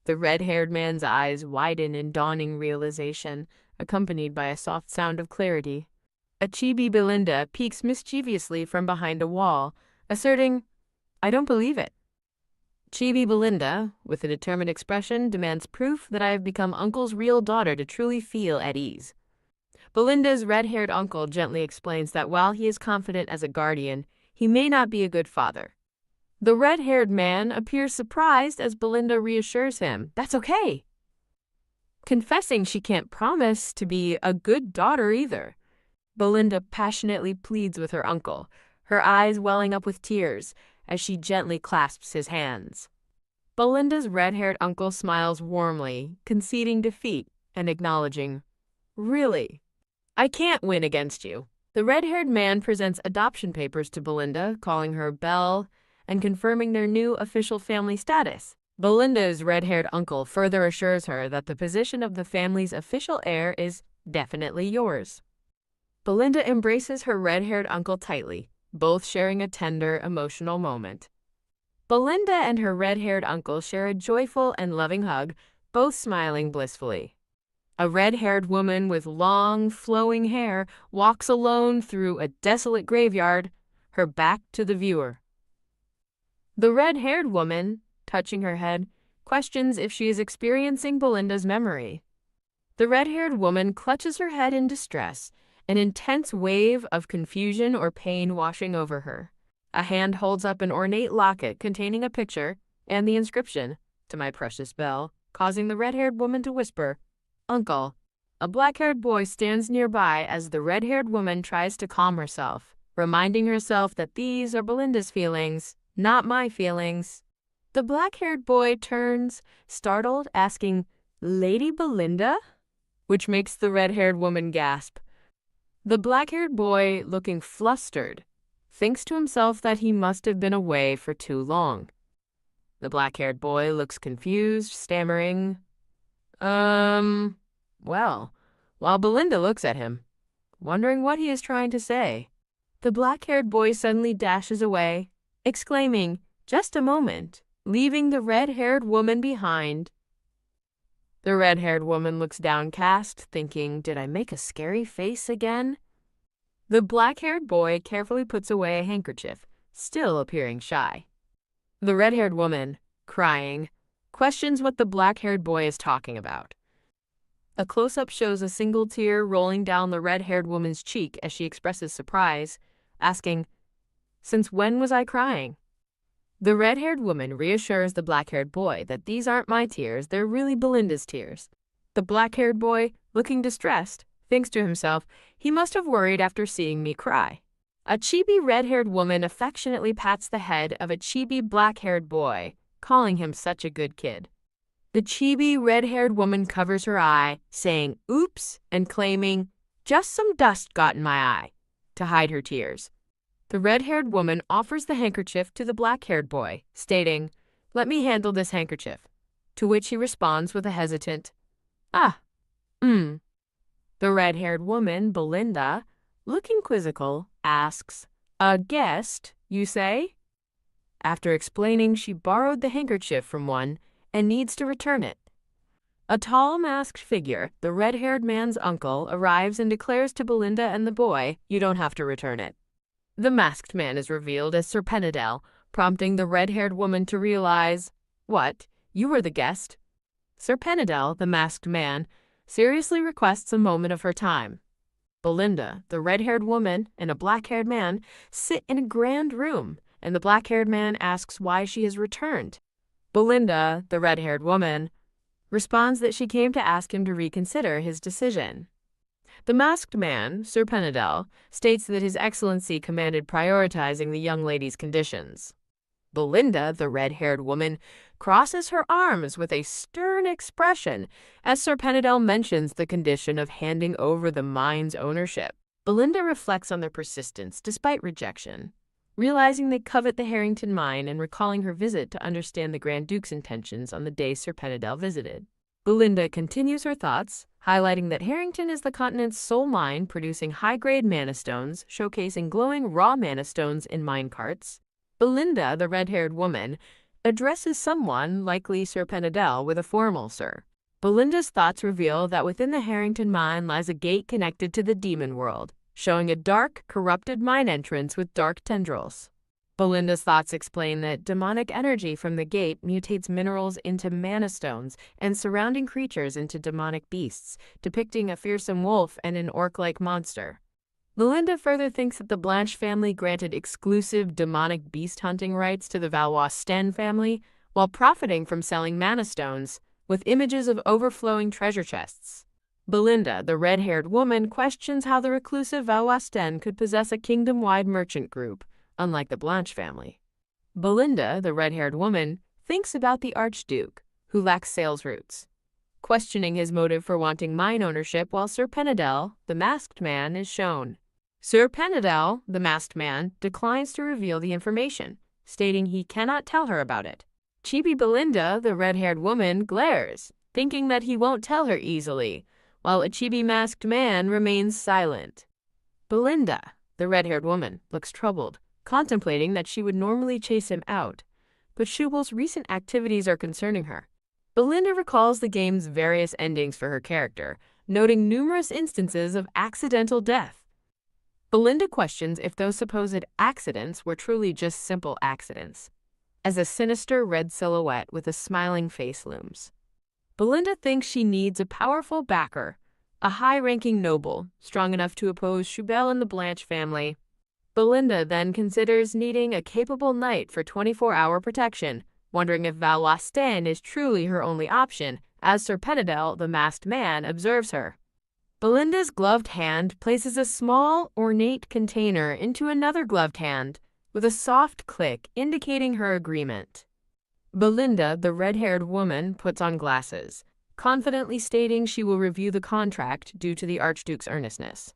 The red-haired man's eyes widen in dawning realization, accompanied by a soft sound of clarity. A chibi Belinda peeks mischievously from behind a wall, asserting, "I don't believe it." Chibi Belinda, with a determined expression, demands proof that I have become Uncle's real daughter to truly feel at ease. Belinda's red-haired uncle gently explains that while he is confident as a guardian, he may not be a good father. The red-haired man appears surprised as Belinda reassures him, "That's okay," confessing she can't promise to be a good daughter either. Belinda passionately pleads with her uncle, her eyes welling up with tears as she gently clasps his hands. Belinda's red-haired uncle smiles warmly, conceding defeat and acknowledging, "Really, I can't win against you." The red-haired man presents adoption papers to Belinda, calling her Belle and confirming their new official family status. Belinda's red-haired uncle further assures her that the position of the family's official heir is definitely yours. Belinda embraces her red-haired uncle tightly, both sharing a tender, emotional moment. Belinda and her red-haired uncle share a joyful and loving hug, both smiling blissfully. A red-haired woman with long, flowing hair walks alone through a desolate graveyard, her back to the viewer. The red-haired woman, touching her head, questions if she is experiencing Belinda's memory. The red-haired woman clutches her head in distress, an intense wave of confusion or pain washing over her. A hand holds up an ornate locket containing a picture and the inscription, "To my precious Belle," causing the red-haired woman to whisper, "Uncle." A black-haired boy stands nearby as the red-haired woman tries to calm herself, reminding herself that these are Belinda's feelings, not my feelings. The black-haired boy turns, startled, asking, "Lady Belinda?" which makes the red-haired woman gasp. The black-haired boy, looking flustered, thinks to himself that he must have been away for too long. The black-haired boy looks confused, stammering, well, while Belinda looks at him, wondering what he is trying to say. The black-haired boy suddenly dashes away, exclaiming, "Just a moment," leaving the red-haired woman behind. The red-haired woman looks downcast, thinking, "Did I make a scary face again?" The black-haired boy carefully puts away a handkerchief, still appearing shy. The red-haired woman, crying, questions what the black-haired boy is talking about. A close-up shows a single tear rolling down the red-haired woman's cheek as she expresses surprise, asking, "Since when was I crying?" The red-haired woman reassures the black-haired boy that these aren't my tears, they're really Belinda's tears. The black-haired boy, looking distressed, thinks to himself, "He must have worried after seeing me cry." A chibi red-haired woman affectionately pats the head of a chibi black-haired boy, calling him such a good kid. The chibi red-haired woman covers her eye, saying, "Oops," and claiming, "Just some dust got in my eye," to hide her tears. The red-haired woman offers the handkerchief to the black-haired boy, stating, "Let me handle this handkerchief," to which he responds with a hesitant, "Ah, The red-haired woman, Belinda, looking quizzical, asks, "A guest, you say?" After explaining she borrowed the handkerchief from one and needs to return it. A tall masked figure, the red-haired man's uncle, arrives and declares to Belinda and the boy, "You don't have to return it." The masked man is revealed as Sir Penadel, prompting the red-haired woman to realize, "What? You were the guest?" Sir Penadel, the masked man, seriously requests a moment of her time. Belinda, the red-haired woman, and a black-haired man sit in a grand room, and the black-haired man asks why she has returned. Belinda, the red-haired woman, responds that she came to ask him to reconsider his decision. The masked man, Sir Penadel, states that His Excellency commanded prioritizing the young lady's conditions. Belinda, the red-haired woman, crosses her arms with a stern expression as Sir Penadel mentions the condition of handing over the mine's ownership. Belinda reflects on their persistence despite rejection, realizing they covet the Harrington mine and recalling her visit to understand the Grand Duke's intentions on the day Sir Penadel visited. Belinda continues her thoughts, highlighting that Harrington is the continent's sole mine producing high-grade mana stones, showcasing glowing raw mana stones in mine carts. Belinda, the red-haired woman, addresses someone, likely Sir Penadel, with a formal "sir." Belinda's thoughts reveal that within the Harrington mine lies a gate connected to the demon world, showing a dark, corrupted mine entrance with dark tendrils. Belinda's thoughts explain that demonic energy from the gate mutates minerals into mana stones and surrounding creatures into demonic beasts, depicting a fearsome wolf and an orc-like monster. Belinda further thinks that the Blanche family granted exclusive demonic beast hunting rights to the Valois-Sten family while profiting from selling mana stones, with images of overflowing treasure chests. Belinda, the red-haired woman, questions how the reclusive Valois-Sten could possess a kingdom-wide merchant group, unlike the Blanche family. Belinda, the red-haired woman, thinks about the Archduke, who lacks sales routes, questioning his motive for wanting mine ownership while Sir Penadel, the masked man, is shown. Sir Penadel, the masked man, declines to reveal the information, stating he cannot tell her about it. Chibi Belinda, the red-haired woman, glares, thinking that he won't tell her easily, while a chibi masked man remains silent. Belinda, the red-haired woman, looks troubled, contemplating that she would normally chase him out, but Schubel's recent activities are concerning her. Belinda recalls the game's various endings for her character, noting numerous instances of accidental death. Belinda questions if those supposed accidents were truly just simple accidents, as a sinister red silhouette with a smiling face looms. Belinda thinks she needs a powerful backer, a high-ranking noble, strong enough to oppose Schubel and the Blanche family. Belinda then considers needing a capable knight for 24-hour protection, wondering if Valois-Sten is truly her only option, as Sir Penadel, the masked man, observes her. Belinda's gloved hand places a small, ornate container into another gloved hand, with a soft click indicating her agreement. Belinda, the red-haired woman, puts on glasses, confidently stating she will review the contract due to the Archduke's earnestness.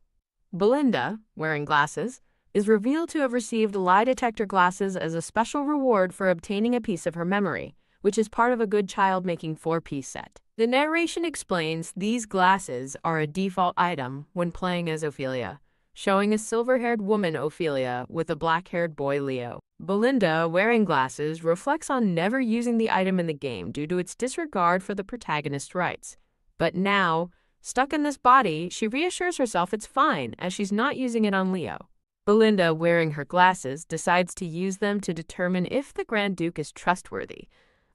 Belinda, wearing glasses, is revealed to have received lie detector glasses as a special reward for obtaining a piece of her memory, which is part of a good child making 4-piece set. The narration explains these glasses are a default item when playing as Ophelia, showing a silver-haired woman Ophelia with a black-haired boy Leo. Belinda, wearing glasses, reflects on never using the item in the game due to its disregard for the protagonist's rights. But now, stuck in this body, she reassures herself it's fine as she's not using it on Leo. Belinda, wearing her glasses, decides to use them to determine if the Grand Duke is trustworthy,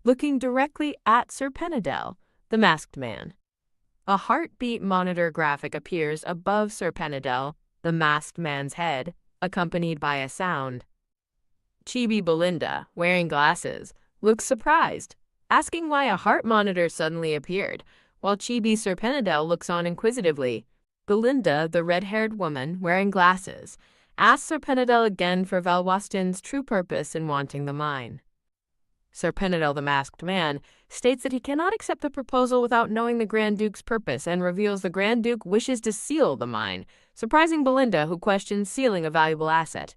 looking directly at Sir Penadel, the masked man. A heartbeat monitor graphic appears above Sir Penadel, the masked man's head, accompanied by a sound. Chibi Belinda, wearing glasses, looks surprised, asking why a heart monitor suddenly appeared, while Chibi Sir Penadel looks on inquisitively. Belinda, the red-haired woman, wearing glasses, asks Sir Penadel again for Valois-Sten's true purpose in wanting the mine. Sir Penadel, the masked man, states that he cannot accept the proposal without knowing the Grand Duke's purpose and reveals the Grand Duke wishes to seal the mine, surprising Belinda, who questions sealing a valuable asset.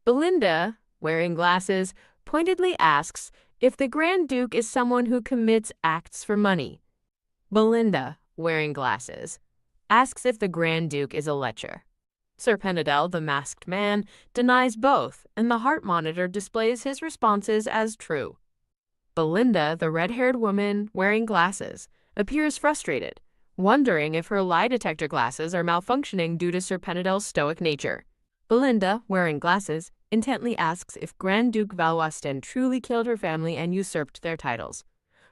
Belinda, wearing glasses, pointedly asks if the Grand Duke is someone who commits acts for money. Belinda, wearing glasses, asks if the Grand Duke is a lecher. Sir Penedel, the masked man, denies both, and the heart monitor displays his responses as true. Belinda, the red-haired woman wearing glasses, appears frustrated, wondering if her lie detector glasses are malfunctioning due to Sir Penedel's stoic nature. Belinda, wearing glasses, intently asks if Grand Duke Valois truly killed her family and usurped their titles,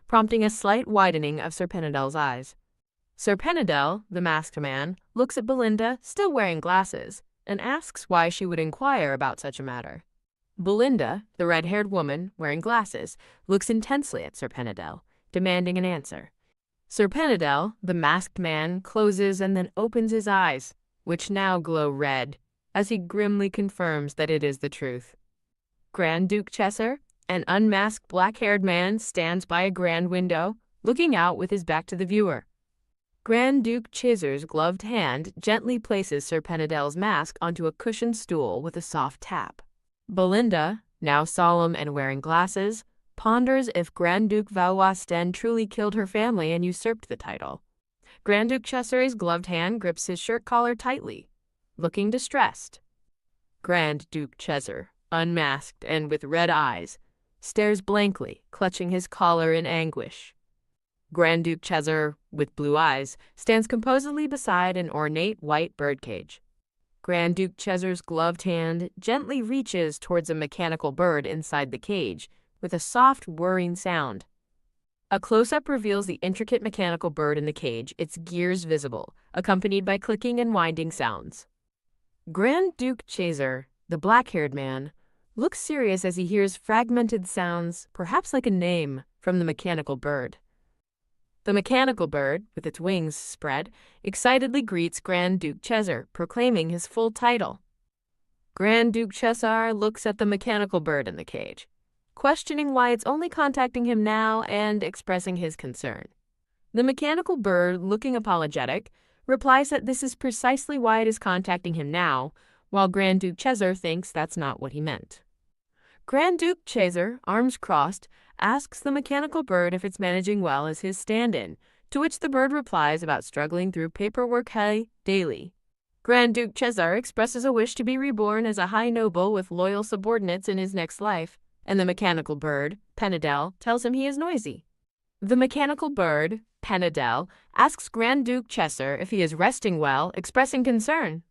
prompting a slight widening of Sir Penedel's eyes. Sir Penedel, the masked man, looks at Belinda, still wearing glasses, and asks why she would inquire about such a matter. Belinda, the red-haired woman wearing glasses, looks intensely at Sir Penedel, demanding an answer. Sir Penedel, the masked man, closes and then opens his eyes, which now glow red, as he grimly confirms that it is the truth. Grand Duke Chesser, an unmasked black-haired man, stands by a grand window, looking out with his back to the viewer. Grand Duke Chesser's gloved hand gently places Sir Penedel's mask onto a cushioned stool with a soft tap. Belinda, now solemn and wearing glasses, ponders if Grand Duke Valois truly killed her family and usurped the title. Grand Duke Chesser's gloved hand grips his shirt collar tightly, looking distressed. Grand Duke Chesser, unmasked and with red eyes, stares blankly, clutching his collar in anguish. Grand Duke Chesser, with blue eyes, stands composedly beside an ornate white birdcage. Grand Duke Chesser's gloved hand gently reaches towards a mechanical bird inside the cage, with a soft whirring sound. A close-up reveals the intricate mechanical bird in the cage, its gears visible, accompanied by clicking and winding sounds. Grand Duke Chesser, the black-haired man, looks serious as he hears fragmented sounds, perhaps like a name, from the mechanical bird. The mechanical bird, with its wings spread, excitedly greets Grand Duke Chesser, proclaiming his full title. Grand Duke Chesser looks at the mechanical bird in the cage, questioning why it's only contacting him now and expressing his concern. The mechanical bird, looking apologetic, replies that this is precisely why it is contacting him now, while Grand Duke Chesser thinks that's not what he meant. Grand Duke Chesser, arms crossed, asks the mechanical bird if it's managing well as his stand-in, to which the bird replies about struggling through paperwork daily. Grand Duke Chesser expresses a wish to be reborn as a high noble with loyal subordinates in his next life, and the mechanical bird, Penedel, tells him he is noisy. The mechanical bird, Penedel, asks Grand Duke Chesser if he is resting well, expressing concern.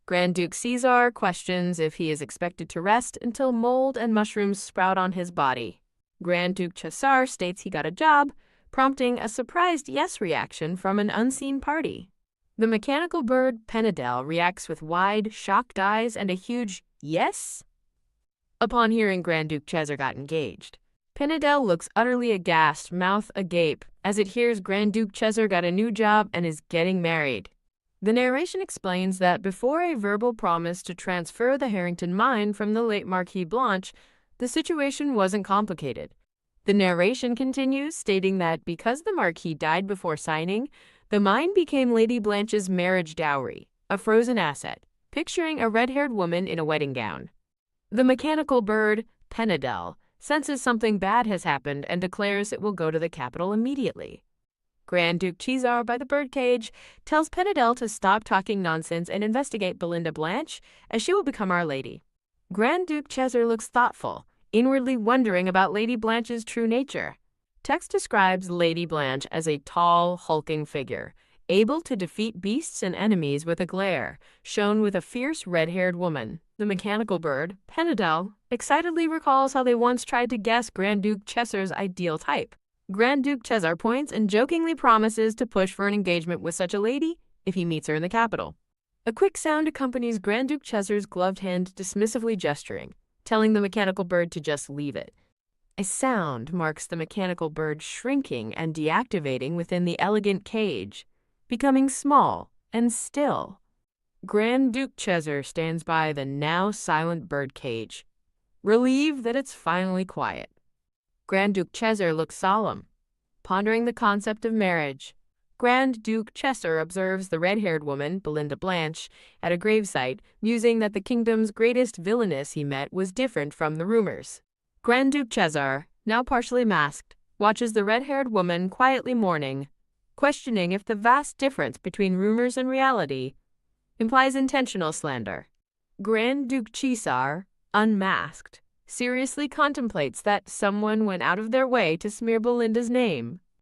Grand Duke Caesar questions if he is expected to rest until mold and mushrooms sprout on his body. Grand Duke Chesser states he got a job, prompting a surprised yes reaction from an unseen party. The mechanical bird, Penedel, reacts with wide, shocked eyes and a huge yes upon hearing Grand Duke Chesser got engaged. Penedel looks utterly aghast, mouth agape, as it hears Grand Duke Chesser got a new job and is getting married. The narration explains that before a verbal promise to transfer the Harrington mine from the late Marquis Blanche, the situation wasn't complicated. The narration continues, stating that because the Marquis died before signing, the mine became Lady Blanche's marriage dowry, a frozen asset, picturing a red-haired woman in a wedding gown. The mechanical bird, Penedel, senses something bad has happened and declares it will go to the capital immediately. Grand Duke Chesser, by the birdcage, tells Penedel to stop talking nonsense and investigate Belinda Blanche, as she will become Our Lady. Grand Duke Chesser looks thoughtful, inwardly wondering about Lady Blanche's true nature. Text describes Lady Blanche as a tall, hulking figure, able to defeat beasts and enemies with a glare, shown with a fierce red-haired woman. The mechanical bird, Penedel, excitedly recalls how they once tried to guess Grand Duke Chesser's ideal type. Grand Duke Chesser points and jokingly promises to push for an engagement with such a lady if he meets her in the capital. A quick sound accompanies Grand Duke Chesser's gloved hand dismissively gesturing, telling the mechanical bird to just leave it. A sound marks the mechanical bird shrinking and deactivating within the elegant cage, becoming small and still. Grand Duke Chesser stands by the now silent bird cage, relieved that it's finally quiet. Grand Duke Chesser looks solemn, pondering the concept of marriage. Grand Duke Chesser observes the red-haired woman, Belinda Blanche, at a gravesite, musing that the kingdom's greatest villainess he met was different from the rumors. Grand Duke Chesser, now partially masked, watches the red-haired woman quietly mourning, questioning if the vast difference between rumors and reality implies intentional slander. Grand Duke Chisar, unmasked, seriously contemplates that someone went out of their way to smear Belinda's name.